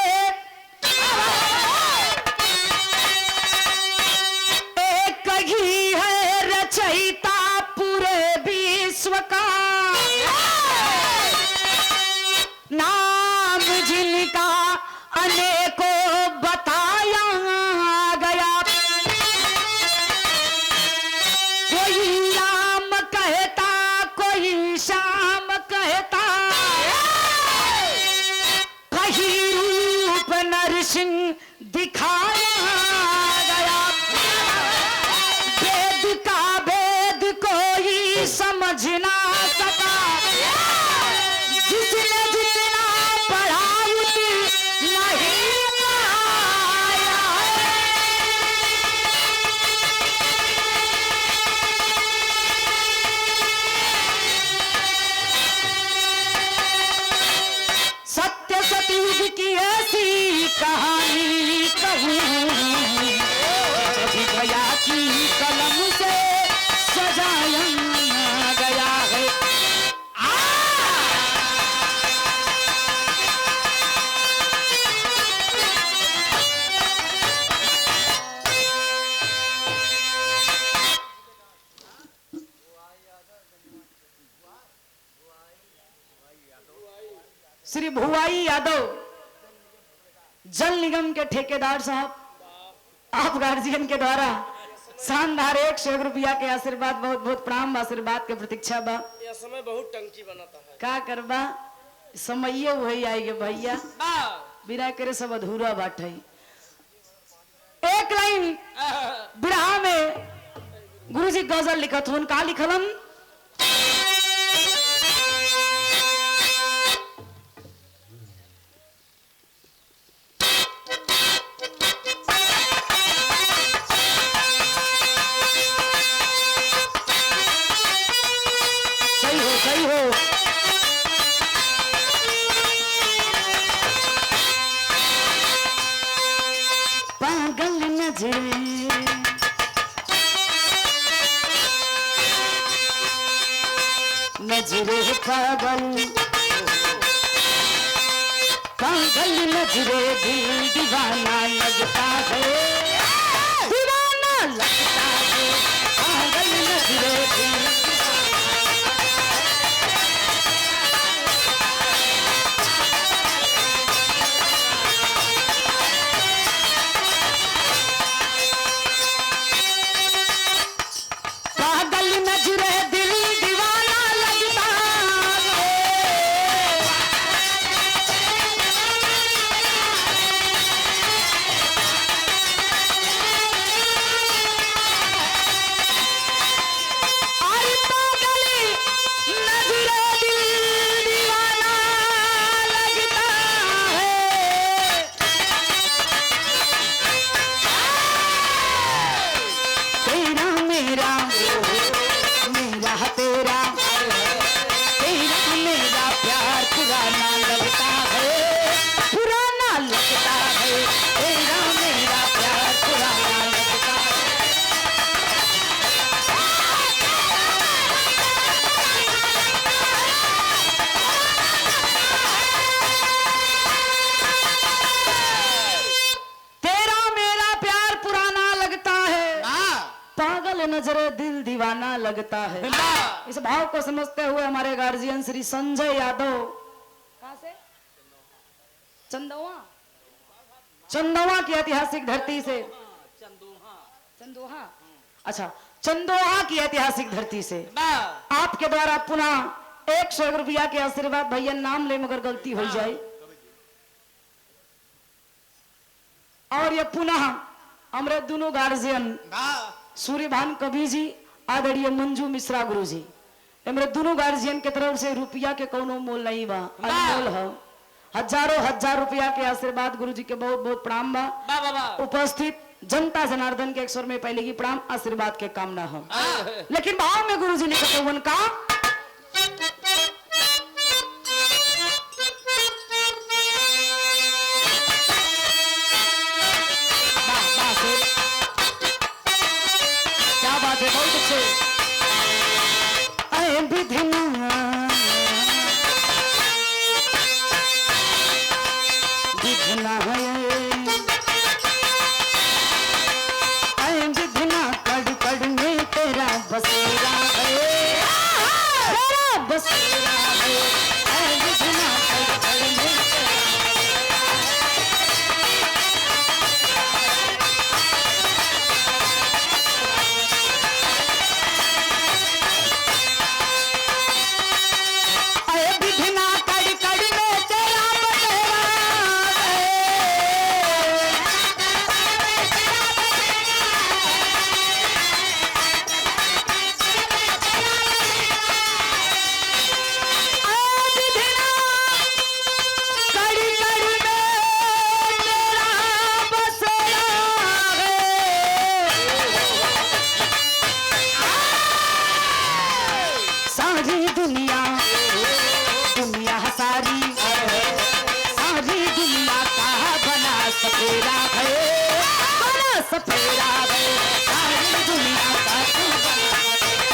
S1: एक ही है रचयिता पूरे विश्व का, नाम जिनका अनेकों बताया गया। कोई राम कहता, कोई श्याम कहता, कहीं रूप नरसिंह दिखाया गया। वेद का वेद कोई समझ ना सका, जिसने जितना पढ़ा उतना नहीं पाया। सत्य सतयुग की ऐसी कहानी कहूँ, कभी गया की कलम से सजाया गया है। श्री भुवाई यादव, जल निगम के ठेकेदार साहब, आप गार्जियन के द्वारा शानदार 101 रुपया के आशीर्वाद, बहुत बहुत प्रणाम, आशीर्वाद के प्रतीक्षा बा।
S2: यह समय बहुत टंकी बनाता है,
S1: का करबा, समय वही आएगे भैया, बिना करे सब अधूरा बात है। एक लाइन बिरहा में गुरुजी गजल लिखत हुन, का लिखलन? सही हो पागल नजरे नजरे पागल पागल नजरे दिल दीवाना लगता है दीवाना लगता है पागल नजरे दिल पागल नजरे दिल दीवाना लगता है अरे पागल नजरे दिल दीवाना लगता है तेरा मेरा मेरा तेरा तेरा मेरा प्यार पुराना लगता है पुराना लगता है तेरा मेरा प्यार पुराना लगता है तेरा मेरा प्यार पुराना लगता है पागल नजरे दिल दीवाना लगता है इस भाव को समझते हुए हमारे गार्जियन श्री संजय यादव कहां से चंदोआ चंदोआ की ऐतिहासिक धरती से चंदोहा अच्छा चंदोहा की ऐतिहासिक धरती से आपके द्वारा पुनः 101 रुपया के आशीर्वाद भैया नाम ले मगर गलती हो जाए और ये पुनः हमारे दोनों गार्जियन सूर्यभान कवि जी आदरणीय मंजू मिश्रा गुरु जी मेरे दोनों गार्जियन के तरफ से रुपया के कोनो मोल नहीं बा अनमोल है हजारों हजार रुपया के आशीर्वाद गुरु जी के बहुत बहुत प्रणाम बा उपस्थित जनता जनार्दन के एक स्वर में पहले की प्रणाम आशीर्वाद के कामना है लेकिन भाव में गुरु जी ने कहा उनका क्या बात है बहुत अच्छे ऐ विधिना विधिना ऐ विधिना कड़ कड़ में तेरा बसेरा है तेरा बसेरा है ऐ विधिना कड़ कड़ में सपेरा है बड़ा सपेरा है सारी दुनिया का तू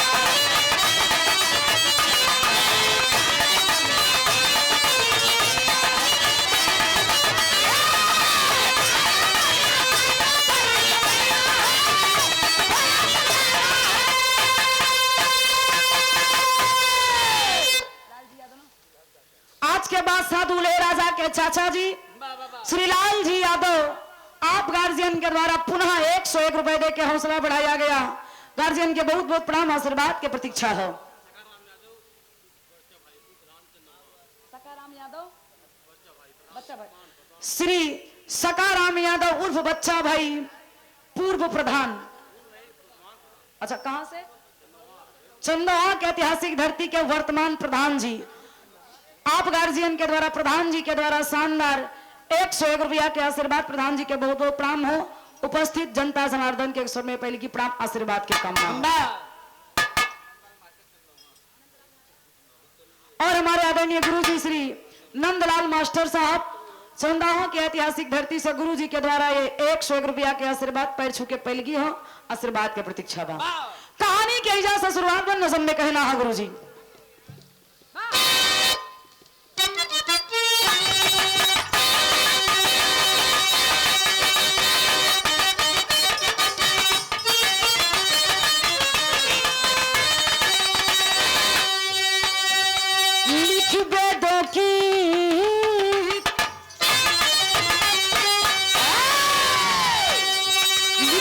S1: आज के बाद साधुले राजा के चाचा जी श्री लाल जी यादव आप गार्जियन के द्वारा पुनः 101 रुपए दे के हौसला बढ़ाया गया गार्जियन के बहुत बहुत प्रणाम आशीर्वाद के प्रतीक्षा है श्री सकाराम यादव उर्फ बच्चा भाई पूर्व प्रधान अच्छा कहां से चंदोहा के ऐतिहासिक धरती के वर्तमान प्रधान जी आप गार्जियन के द्वारा प्रधान जी के द्वारा शानदार 101 रुपया के आशीर्वाद प्रधान जी के बहुत बहुत प्रणाम हो उपस्थित जनता जनार्दन के स्वर में पहले की प्रणाम आशीर्वाद के कामना और हमारे आदरणीय गुरु जी श्री नंदलाल मास्टर साहब चंदोहा की ऐतिहासिक धरती से गुरु जी के द्वारा ये 101 रुपया के आशीर्वाद पैर छू के पहलगी हो आशीर्वाद के प्रतीक्षा बा कहानी के इजाजत से शुरुआत में नज़म में कहना है गुरु जी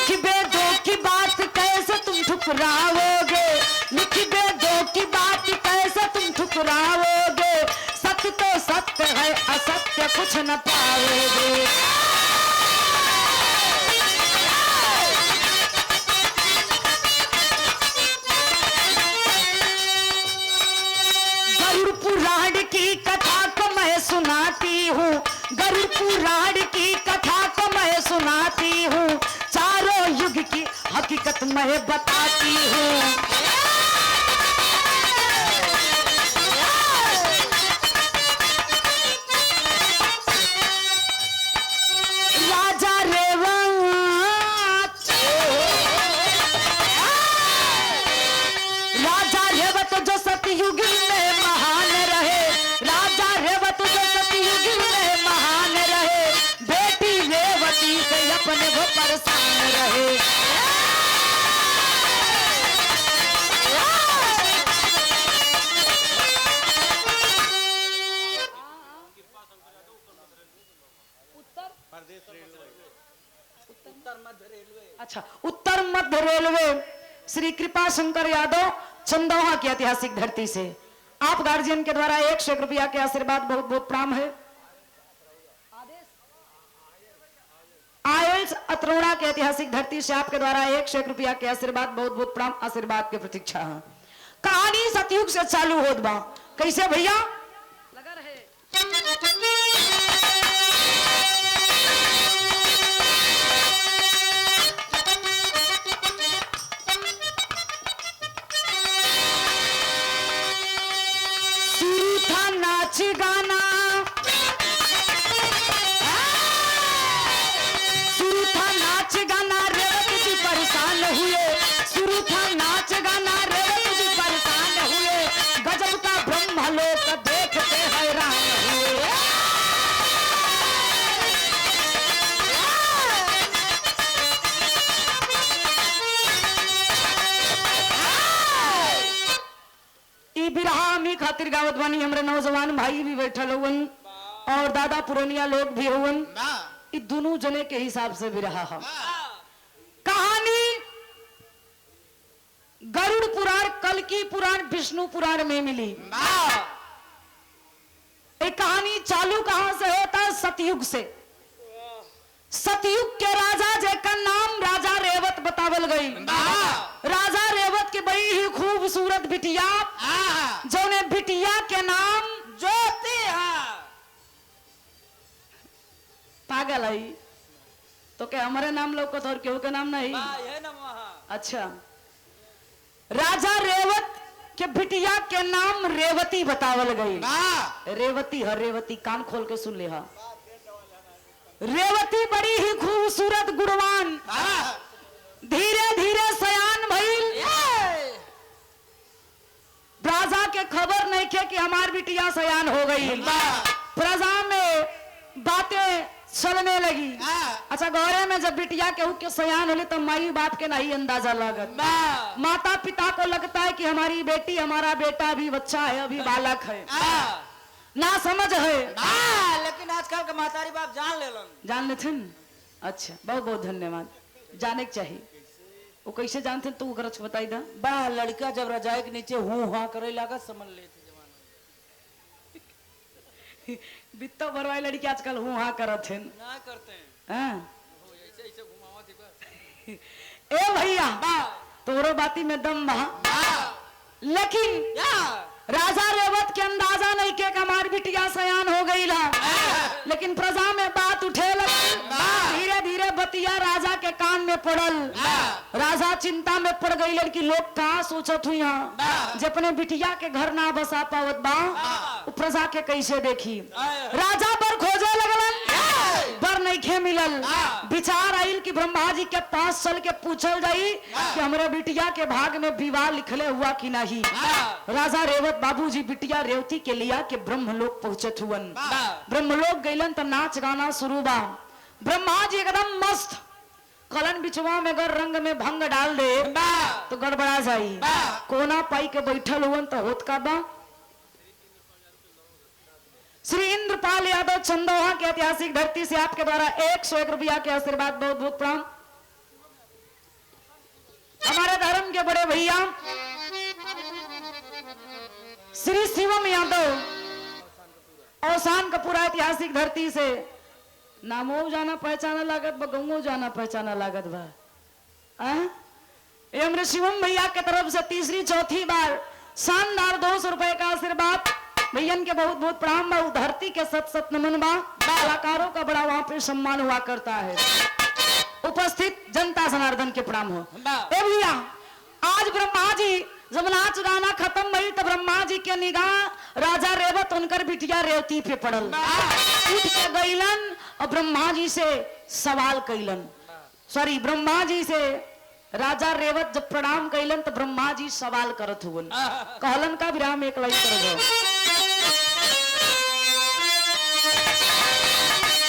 S1: लिख बेदों की बात कैसे तुम ठुकराओगे, लिख बेदों की बात कैसे तुम ठुकराओगे, सत्य तो सत्य है असत्य कुछ न पाओगे। गरुड़ पुराण की कथा को मैं सुनाती हूँ, गरुड़ पुराण की कथा को मैं सुनाती हूँ, चारों युग की हकीकत मैं बताती हूँ। राजा रेवत, राजा रेवत जो सतयुग में महान रहे, राजा रेवत जो सतयुग में महान रहे, बेटी रेवती से अपने वो परेशान रहे।
S3: प्रदेश रेलवे,
S2: उत्तर मध्य रेलवे।
S1: अच्छा, उत्तर मध्य रेलवे श्री कृपा शंकर यादव चंदौहा की ऐतिहासिक धरती से आप गार्जियन के द्वारा 101 रुपया के आशीर्वाद बहुत बहुत प्रणाम है। आयल्स अतरोड़ा के ऐतिहासिक धरती से आपके द्वारा 101 रुपया के आशीर्वाद बहुत बहुत प्रणाम, आशीर्वाद की प्रतीक्षा है। कहानी सतयुग से चालू होत बा, कैसे भैया लगा रहे। शुरू था नाच गाना, शुरू था नाच गाना, रेवती जी परेशान हुए, शुरू था नाच गाना, रेवती जी परेशान हुए, गजब का ब्रह्मलोक देखते हैरान हुए। ई बिरहा मी खातिर गावत बानी, हमरे नौजवान भाई भी बैठल हुवन और दादा पुरानिया लोग भी हुवन। ई दोनों जने के हिसाब से बिरहा है। कहानी गरुड़ पुराण, कल्कि पुराण, विष्णु पुराण में मिली। एक कहानी चालू कहां से होता है? सतयुग से। सतयुग के राजा जेका नाम राजा रेवत बतावल गई। राजा रेवत के बड़ी ही खूबसूरत बिटिया, जौने बिटिया के नाम
S2: ज्योति है।
S1: पागल है तो क्या हमारे नाम लौकत और केहू के नाम नहीं?
S2: है ना वहाँ।
S1: अच्छा, राजा रेवत के बिटिया के नाम रेवती बतावल गई। रेवती है, रेवती, कान खोल के सुन ले। रेवती बड़ी ही खूबसूरत गुणवान, धीरे धीरे सयान भइल। राजा के खबर नहीं थे कि हमार बिटिया सयान हो गई। प्रजा में बातें चलने लगी। अच्छा, गौरे में जब बिटिया केहू के सयान होली तो माई बाप के नहीं अंदाजा लागत। माता पिता को लगता है कि हमारी बेटी, हमारा बेटा अभी बच्चा है, अभी बालक है, ना समझ है।
S2: लेकिन आजकल के महतारी बाप जान ले
S1: जान लेते न? अच्छा, बहुत बहुत धन्यवाद। जाने के चाहिए। वो कैसे जानते तो गरज बताई दा।
S2: बा लड़का जब रजाई के नीचे हूँ हाँ करे लगा, समझ लेते
S1: बित्तो भरवाई लड़की आजकल हूँ हाँ करत है
S2: ना करते हैं।
S1: हाँ?
S2: ऐसे ऐसे घुमावत है
S1: ए भैया, तोरो बाती में दम बहा, लेकिन राजा रेवत के अंदाजा नहीं के हमारी बिटिया सयान हो गई ला। लेकिन प्रजा में बात उठे लगी। धीरे धीरे बतिया राजा के कान में पड़ल। राजा चिंता में पड़ गई, लड़की लोग कहा सोचत हुई यहाँ जे अपने बिटिया के घर ना बसा पावत बा, प्रजा के कैसे देखी। राजा पर खोजे लगलन, बर नहीं खे मिलल। विचार आइल कि ब्रह्मा जी के पास चल के पूछल जाई कि हमारे बिटिया के भाग में विवाह लिखले हुआ कि नहीं। राजा रेवत बाबूजी बिटिया रेवती के लिया के ब्रह्मलोक पहुंचत हुवन। ब्रह्मलोक गइलन तो नाच गाना शुरू बा। ब्रह्मा जी एकदम मस्त, कलन बिचवा में अगर रंग में भंग डाल दे तो गड़बड़ा जाई। कोना पाई के बैठल हुवन तो होत का बा। श्री इंद्रपाल यादव चंदौहा के ऐतिहासिक धरती से आपके द्वारा 101 रुपया के आशीर्वाद बहुत बहुत प्रणाम। हमारे धर्म के बड़े भैया श्री शिवम यादव औसान का पूरा ऐतिहासिक धरती से नामो जाना पहचाना लागत बा, गंगो जाना पहचाना लागत बा। ये हमरे शिवम भैया के तरफ से तीसरी चौथी बार शानदार 200 रुपए का आशीर्वाद। भैयन के बहुत बहुत प्रणाम बा। धरती के सत सत नमन बा। कलाकारों का बड़ा वहां पे सम्मान हुआ करता है। उपस्थित जनता जनार्दन के प्रणाम हो। ए भैया आज ब्रह्मा जी जब नाच गाना खत्म भई तो ब्रह्मा जी के निगाह राजा रेवत उनकर बिटिया रेवती पे पड़ल। उठ के गईलन और ब्रह्मा जी से सवाल कैलन। सॉरी, ब्रह्मा जी से राजा रेवत जब प्रणाम कैलन तो ब्रह्मा जी सवाल करत हुवन। कहलन का विराम एक लाइन कर दो।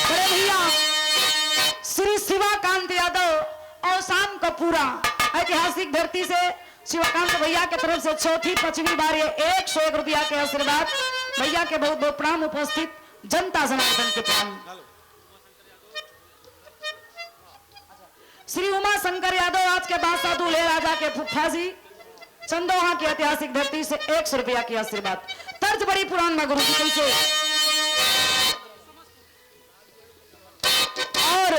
S1: अरे भैया श्री शिवाकांत यादव औसान का पूरा ऐतिहासिक धरती से शिवाकांत भैया के तरफ से चौथी पांचवी बार ये 101 रुपया के आशीर्वाद। भैया के बहुत बहुत प्रणाम। उपस्थित जनता जनार्दन के प्रणाम। श्री उमा शंकर यादव आज के बाद साधु ले राजा के फुफ्फा जी चंदोहा की ऐतिहासिक धरती से 100 रुपया की आशीर्वाद। तर्ज बड़ी पुरान में गुरु जी कैसे। और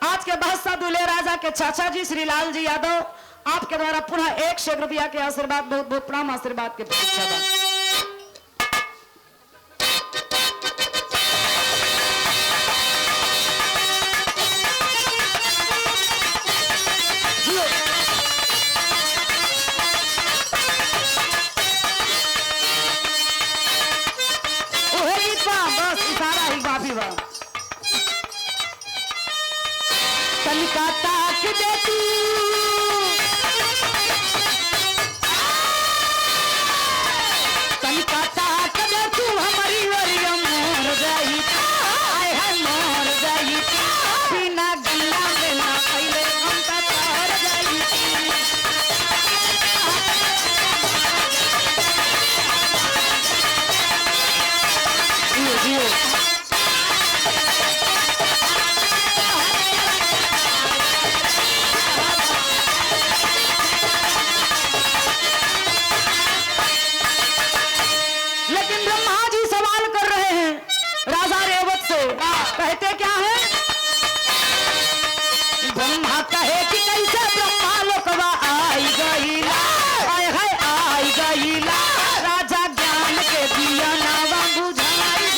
S1: आज के बाद साधु ले राजा के चाचा जी श्री लाल जी यादव आपके द्वारा पुनः 101 रुपया के आशीर्वाद। बहुत बहुत प्रणाम। आशीर्वाद के प्रतीक्षा बा। कलकत्ता के बेटी कलकत्ता के बेटी हमारी वरिया मोर गई आय है मोर गई बिना गंगा में ना पहले हम का तोर गई। जियो कहते क्या है। ब्रह्मा कहे कि कैसे ब्रह्मा लोकवा आई गईला आय है आई गईला राजा ज्ञान के दिया नावा बुझाई।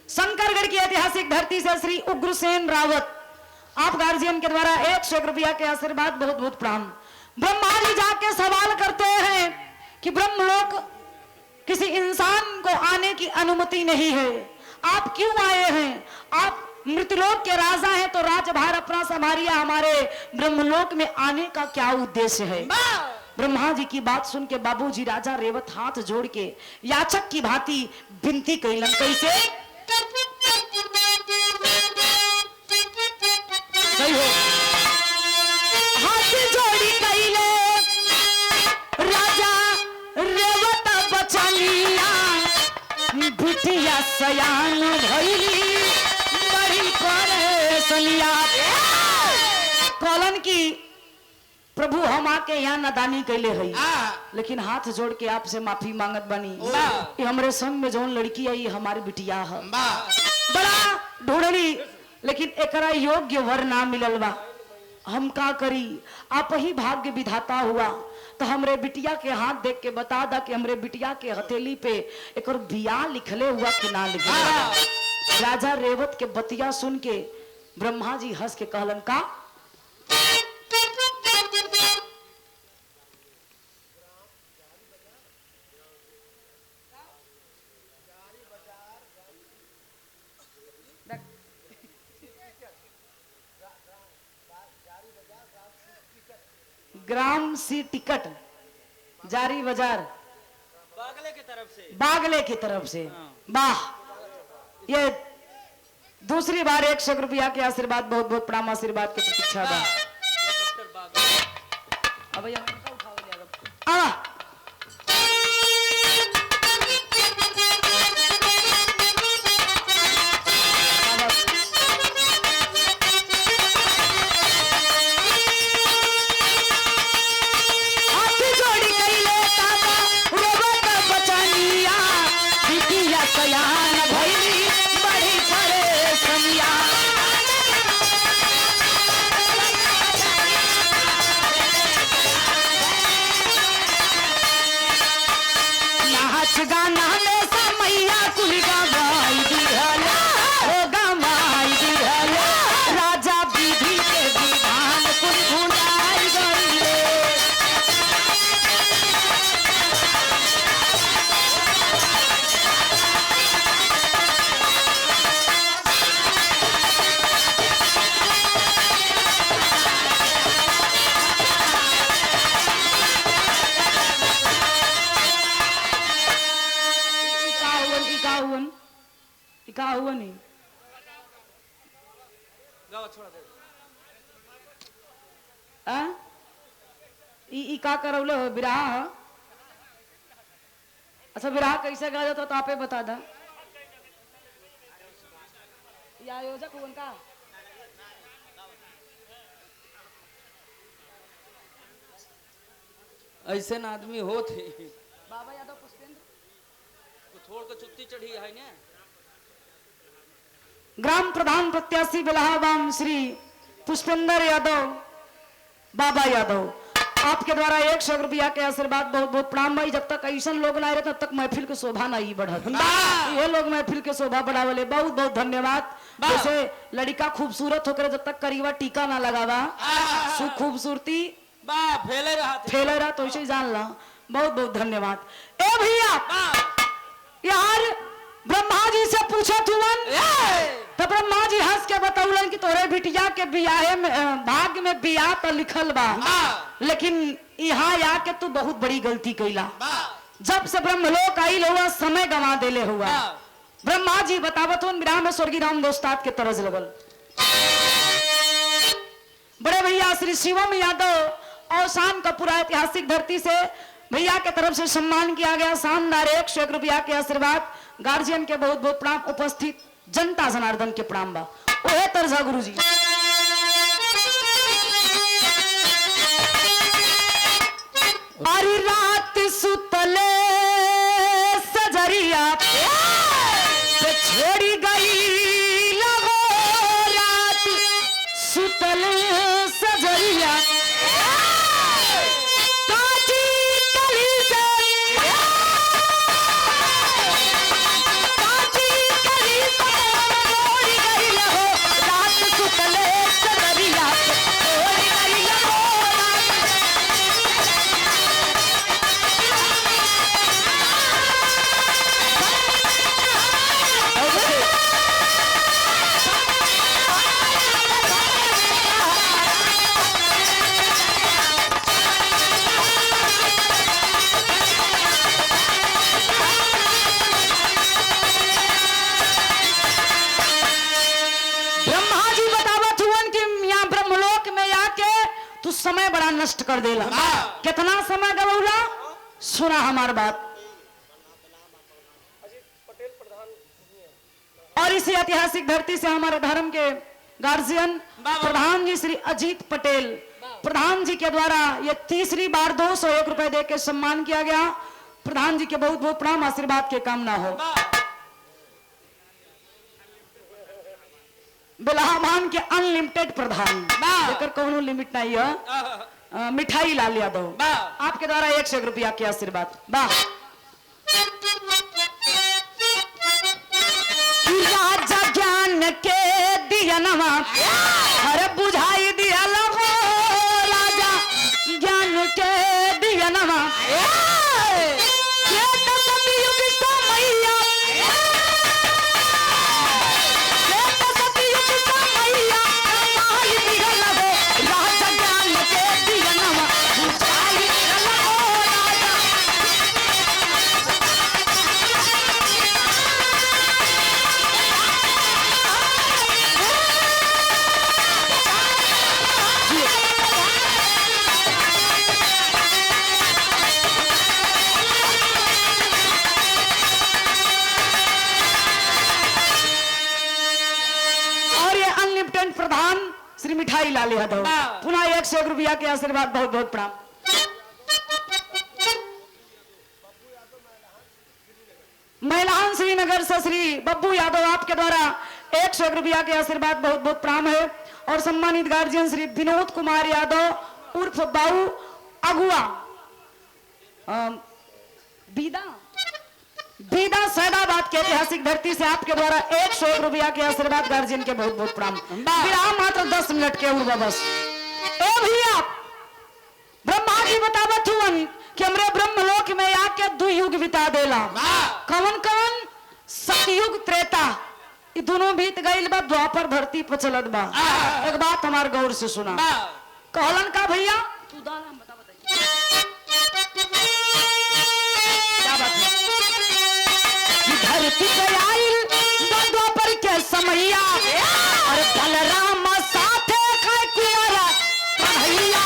S1: शंकरगढ़ की ऐतिहासिक धरती से श्री उग्रसेन रावत आप गार्जियन के द्वारा 101 रुपया के आशीर्वाद। बहुत बहुत प्रणाम। ब्रह्मा जी जाके सवाल करते हैं कि ब्रह्मलोक किसी इंसान को आने की अनुमति नहीं है, आप क्यों आए हैं? आप मृतलोक के राजा हैं तो राजभार अपना संभालिए, हमारे ब्रह्मलोक में आने का क्या उद्देश्य है? ब्रह्मा जी की बात सुन के बाबूजी राजा रेवत हाथ जोड़ के याचक की भांति विनती कैलन। कैसे? हाथ जोड़ी कैले राजा रेवत बचनिया बिटिया सयान भइली बड़ी परेशानिया। कॉलन की प्रभु हम आके यहाँ नादानी कैले है, लेकिन हाथ जोड़ के आपसे माफी मांगत बनी। हमरे संग में जौन लड़की आई हमारी बिटिया है, बड़ा ढूंढनी लेकिन एकरा योग्य वर ना मिलल बा। हम का करी? आप ही भाग्य विधाता हुआ तो हमरे बिटिया के हाथ देख के बता दा कि हमरे बिटिया के हथेली पे एक बियाह लिखले हुआ कि ना लिखले। राजा रेवत के बतिया सुन के ब्रह्मा जी हंस के कहलन का ग्राम सी टिकट जारी बाजार
S2: बगले के तरफ से।
S1: बागले की तरफ से। वाह, ये दूसरी बार 100 रुपया के आशीर्वाद, बहुत बहुत प्रणाम, आशीर्वाद की प्रतीक्षा बा। अब भैया उठाओ जाएगा। गाना में समैया कुल गवाई दिहला, हो गवाई दिहला, राजा विधि के विधान कुल भुलाई गईले। का हुआ नहीं
S2: गावा छोड़ दे।
S1: ई का करौले हो बिराह? अच्छा, बिराह कैसे गा जाता तो आपे बता दा। या आयोजक हुआ का?
S2: ऐसे न आदमी हो थे।
S1: बाबा यादव पुष्पेंद्र
S2: तो छोड़ के चुत्ती चढ़ी है ने।
S1: ग्राम प्रधान प्रत्याशी बिलाहबाम श्री पुष्पेंद्र यादव, बाबा यादव, आपके द्वारा 100 रुपया के आशीर्वाद, बहुत बहुत प्रणाम भाई। जब तक ऐसा लोग ना रहे तब तक महफिल के शोभा नहीं बढ़त। ये लोग महफिल के शोभा बढ़ावले, बहुत बहुत धन्यवाद। जैसे लड़का खूबसूरत होकर जब तक करीबा टीका ना लगावा, सु खूबसूरती फैले रहा तो ऐसे जान ला। बहुत बहुत धन्यवाद। ए भैया यार, ब्रह्मा जी से पूछे तुमन तो ब्रह्मा जी हंस के बतौलन कि तोरे बिटिया के बियाहे में भाग्य में बियाह तो लिखल बा, लेकिन यहाँ आके तू बहुत बड़ी गलती कैला। जब से ब्रह्मलोक आइल हुआ समय गंवा देले हुआ। ब्रह्मा जी बतावत हूँ विराम में स्वर्गीय राम दोस्ताद के तरज लगल। बड़े भैया श्री शिवम यादव और शाम का पूरा ऐतिहासिक धरती से भैया के तरफ से सम्मान किया गया। शानदार 100 रुपया के आशीर्वाद, गार्जियन के बहुत बहुत प्रणाम, उपस्थित जनता जनार्दन के प्रणाम बा। ओहे तरजा गुरु जी। अरे रात सुतले सजरिया पे छोड़ी गई लगो, रात सुतले सजरिया समय बड़ा नष्ट कर देला। कितना समय गवौला, सुना हमार बात। और इसी ऐतिहासिक धरती से हमारे धर्म के गार्जियन प्रधान जी श्री अजीत पटेल प्रधान जी के द्वारा ये तीसरी बार 201 रुपए दे के सम्मान किया गया। प्रधान जी के बहुत बहुत प्रणाम, आशीर्वाद के कामना हो। बिलाहबान के अनलिमिटेड प्रधान, जेकर कोनो लिमिट नहीं है, मिठाई लाल यादव, आपके द्वारा 100 रुपया के आशीर्वाद। राजा ज्ञान के दिया नवा हर बुझाई दिया लगो, राजा ज्ञान के दिया नवा श्री मिठाई लाल यादव, पुनः 101 रुपया के आशीर्वाद, बहुत बहुत प्रणाम। महिलान श्रीनगर से श्री बब्बू यादव, आपके द्वारा 101 रुपया के आशीर्वाद, बहुत बहुत प्रणाम है। और सम्मानित गार्जियन श्री विनोद कुमार यादव उर्फ बाऊ अगुआ, बीदा सैदाबाद के ऐतिहासिक धरती से आपके द्वारा 101 रुपया के आशीर्वाद, गार्जियन के बहुत बहुत प्रणाम। विराम मात्र 10 मिनट के उड़वा बस। ए भैया, ब्रह्मा जी बतावत हुवन कि हमरे ब्रह्मलोक में आके 2 युग बिता देला। कौन कौन? सतयुग, त्रेता, ये दोनों बीत गईल बा, द्वापर धरती पर चलत बा। एक बात हमार गौर से सुना। कहलन का भैया, तू दाना बता क्या बात है? धरती पे आइल द्वापर के समैया, और बलराम साथे खाए कुंवरा कन्हैया।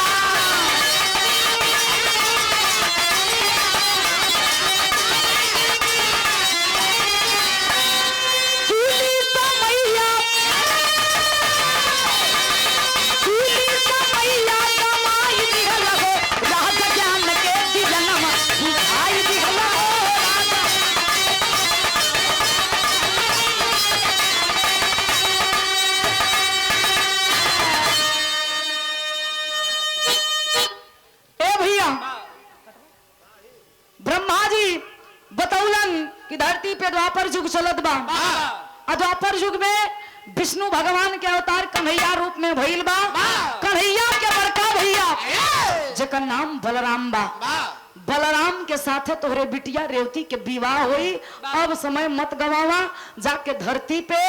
S1: धरती पे द्वापर युग चलत बा। द्वापर युग में विष्णु भगवान के अवतार कन्हैया रूप में भइल बा। कन्हैया के बड़का भैया जेकर नाम बलराम बा। बलराम के साथे तोहरे बिटिया रेवती के विवाह हुई। अब समय मत गवावा, जाके धरती पे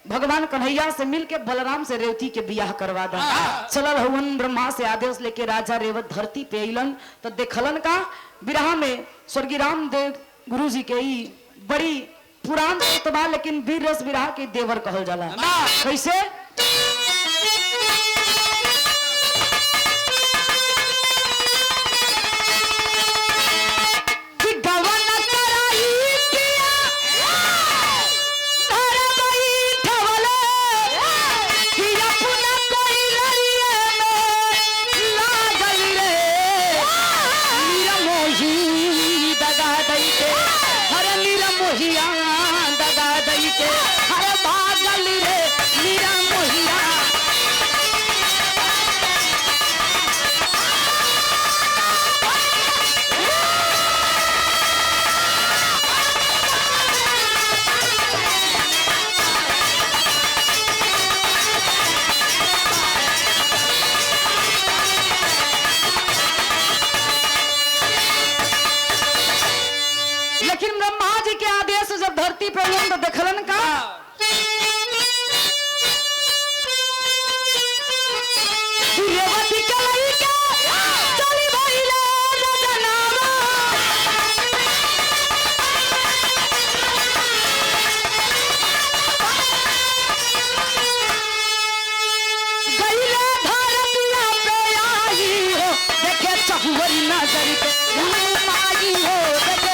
S1: भगवान कन्हैया से मिलके बलराम से रेवती के बियाह करवा दा। चलल हवन ब्रह्मा से आदेश लेके राजा रेवत धरती पे अइलन तो देखलन का विरह में स्वर्गीय रामदेव गुरु जी के ही बड़ी पुरान बा, लेकिन वीर रस विरह के देवर कहल जाला। कैसे? लेकिन ब्रह्मा जी के आदेश से जब धरती पे तो देखलन का रेवती के लइका चली भइले रजनावा। गइले धरतिया पे आई हो, देखे चहुवरी नजर के माई हो, देखे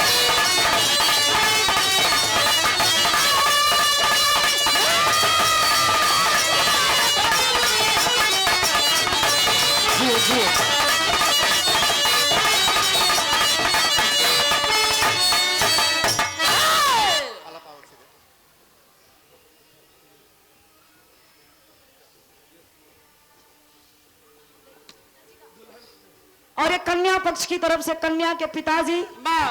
S1: और एक कन्या पक्ष की तरफ से कन्या के पिताजी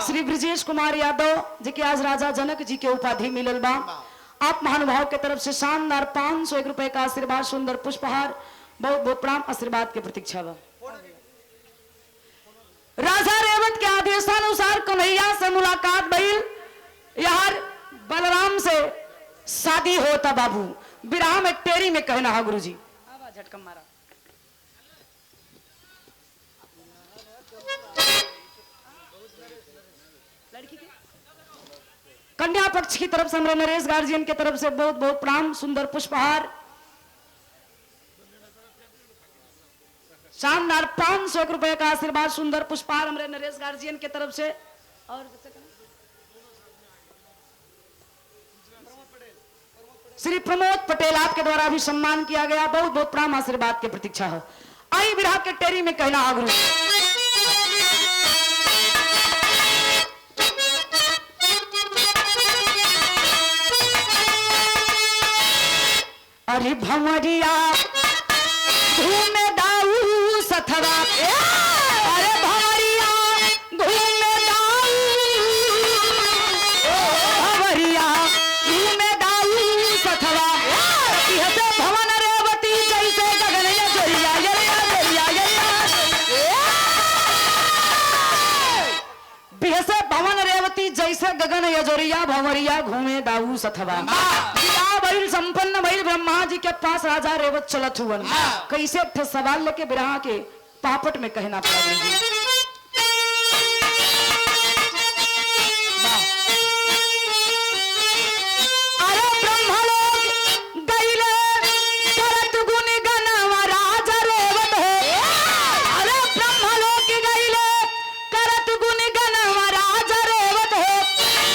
S1: श्री ब्रजेश कुमार यादव जी के आज राजा जनक जी के उपाधि मिलल बा। आप महानुभाव के तरफ से शानदार 501 रुपए का आशीर्वाद, सुंदर पुष्पहार, बहुत बहुत प्रणाम, आशीर्वाद की प्रतीक्षा बा। राजा रेवत के आदेशानुसार कन्हैया से मुलाकात भइल। यार बलराम से शादी होता बाबू। विराह में टेरी में कहना है गुरुजी। झटका मारा। कन्या पक्ष की तरफ से हमारे नरेश गार्जियन की तरफ से बहुत बहुत प्रणाम, सुंदर पुष्पहार, शानदार 501 रुपए का आशीर्वाद, सुंदर पुष्पहार हमारे नरेश गार्जियन की तरफ से। और श्री प्रमोद पटेल आपके द्वारा भी सम्मान किया गया। बहुत बहुत प्राम आशीर्वाद की प्रतीक्षा हो। आई विरह के टेरी में कहना आगरू। अरे भंवरिया घूमे दाऊ सथवा, अरे भंवरिया घूमे दाऊ, भंवरिया घूमे दाऊ सथवा, बिहसे भवन रेवती जैसे गगन जोरिया यरिया जोरिया यरिया, बिहसे भवन रेवती जैसे गगन यजोरिया, भंवरिया घूमे दाऊ सथवा। भइल संपन्न भइल ब्रह्मा जी के पास राजा रेवत चलत हुवन। कैसे थे सवाल लेके बिरहा के पापट में कहना पड़ा। अरे ब्रह्मलोक गइले करत गुण गनवा राजा रेवत हो, अरे ब्रह्मलोक गइले करत गुण गनवा राजा रेवत हो,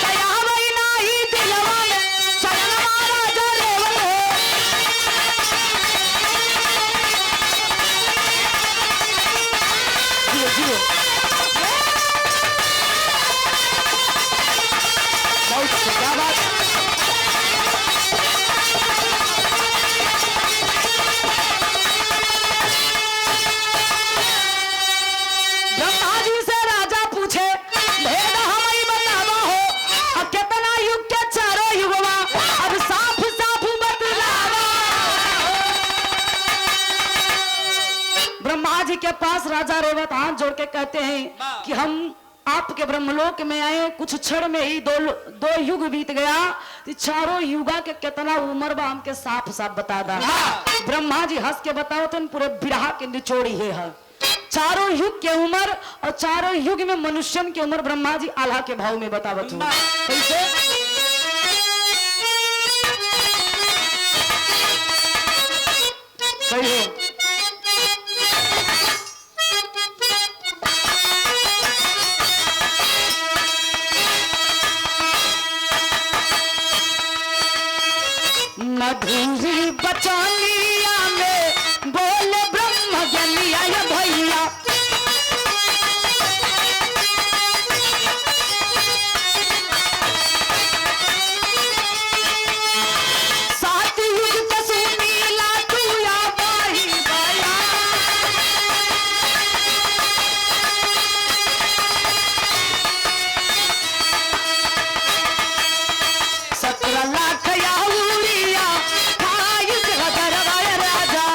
S1: दया वही नाही दिलवा में शरणवा राजा रेवत हो। जियो जियो बहुत अच्छा, क्या बात। ब्रह्मा जी से राजा पूछे भेद हमें बतावा हो, अब कितना युग के चारों युगवा, अब साफ साफ बतलावा। ब्रह्मा जी के पास राजा रेवत हाथ जोड़ के कहते हैं कि हम आपके ब्रह्मलोक में आए, कुछ क्षण में ही दो युग बीत गया, चारों युगा के कितना उम्र बा हमके साफ साफ बता दा। ब्रह्मा जी हंस के बताओ तो पूरे बिरहा के निचोड़ी है। चारों युग के उम्र और चारों युग में मनुष्यन की उम्र ब्रह्मा जी आल्हा के भाव में बतावत हूँ। कैसे? सही हो। मधुरी बचौलिया में बोले ब्रह्म ज्ञानिया ये भैया, सात युग के सुनीला तू या बाही गया, 17 लाख याहुरिया खाई गदरवाया राजा,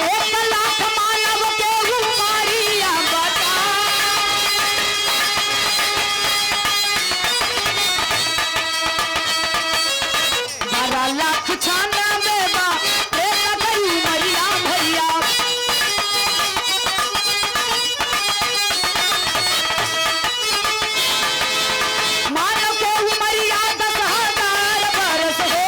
S1: 1 लाख मानव के उमारिया बता, 12 लाख 96 बा एक गई मरिया भैया, मानव के उमरिया 10,000 बरस हो,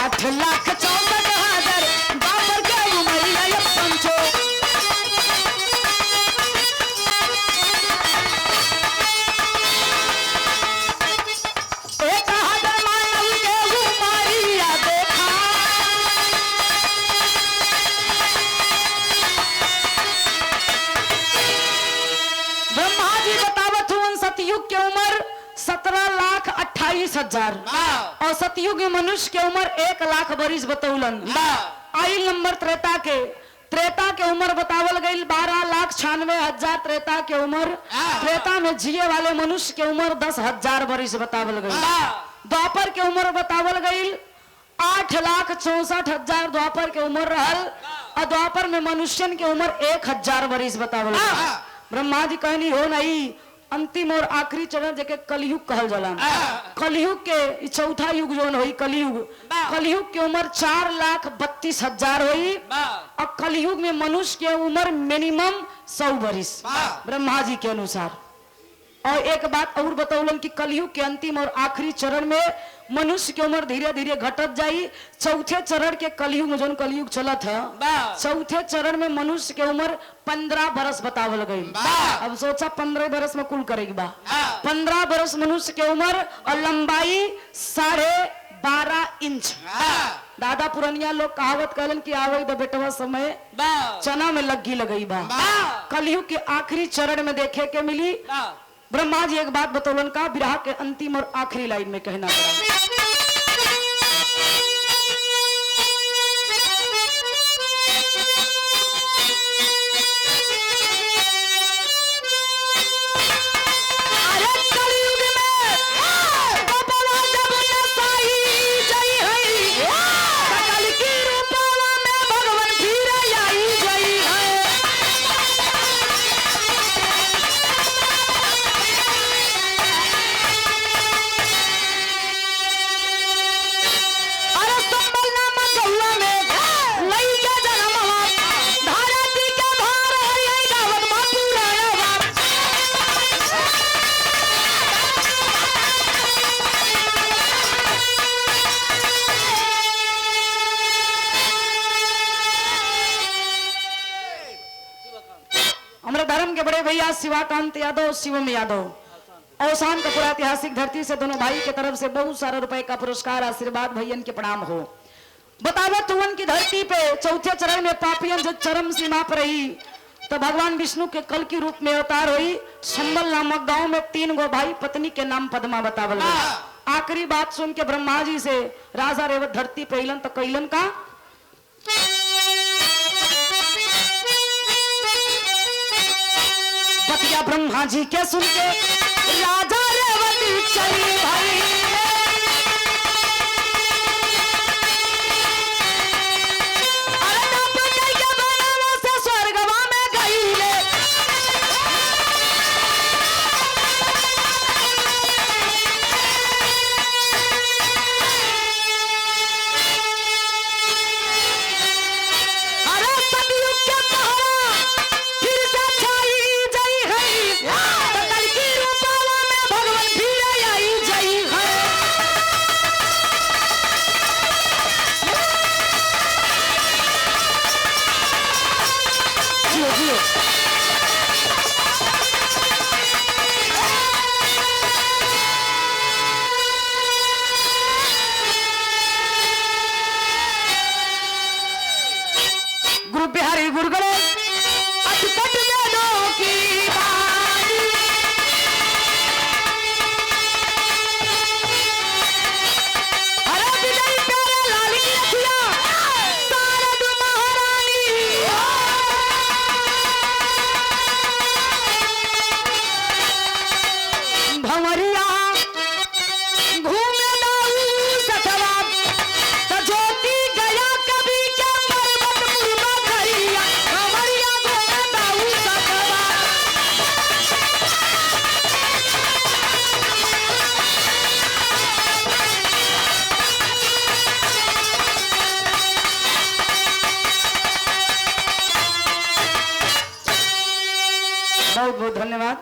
S1: 8,64,000 बाबर के उमरिया ये पंचो, 1,000 मानव के उमरिया देखा, ब्रह्मा जी बतावत हुन सतयुग के उम्र 17,28,000 और सतयुग में मनुष्य के उम्र 1 लाख बरिस बतौलन। आइल नंबर त्रेता के उम्र बतावल गई 12,96,000 त्रेता के उम्र। त्रेता में जिए वाले मनुष्य के उम्र 10,000 बरिस बतावल गई। द्वापर के उम्र बतावल गई 8,64,000 द्वापर के उम्र रहल, और द्वापर में मनुष्यन के उम्र 1,000 बरिस बतावल गई। ब्रह्मा जी कहनी हो नहीं, अंतिम और आखिरी चरण जेके कलयुग कहल जाला। कलयुग के चौथा युग जो होई कलयुग के उम्र 4,32,000 होई, और कलयुग में मनुष्य के उम्र मिनिमम 100 बरिस ब्रह्मा जी के अनुसार। और एक बात और बतौलन कि कलयुग के अंतिम और आखिरी चरण में मनुष्य के उम्र धीरे धीरे घटत जाई। चौथे चरण के कलयुग में जोन कलयुग चलत है, चौथे चरण में मनुष्य के उम्र 15 बरस बतावल गई। अब सोचा 15 बरस में कुल करेगी 15 बरस मनुष्य के उम्र और लंबाई 12.5 इंच। दादा पुरनिया लोग कहावत कहलन कि आवे तो बेटवा समय चना में लग्गी लगई बा। कलयुग के आखिरी चरण में देखे के मिली। ब्रह्मा जी एक बात बतौलन का विरह के अंतिम और आखिरी लाइन में कहना पड़ा। हमारे धर्म के बड़े भैया शिवाकांत यादव, शिवम यादव, अवसान का पूरा ऐतिहासिक धरती से दोनों भाई की तरफ से बहुत सारे रुपए का पुरस्कार आशीर्वाद भैयन के प्रणाम हो। बतावा तुवन की धरती पे चौथे चरण में पापियन जब चरम सीमा पर रही तो भगवान विष्णु के कल की रूप में अवतार हुई। संबल नामक गांव में 3 गो भाई पत्नी के नाम पद्मा बतावल गई। आखिरी बात सुन के ब्रह्मा जी से राजा रेवत धरती पे अइलन तो कैलन का बतिया ब्रह्मा जी के सुन के राजा रेवती चली भाई। बिहारी गुरगुल अटपट मेलों की बारी अरे विजय प्यारे लाल की अखियां शारद महारानी भंवरिया घूमे दाऊ सतवा तो ज्योति गया कभी के पर्वत मुर्गा खरिया भंवरिया घूमे दाऊ सतवा। बहुत बहुत धन्यवाद।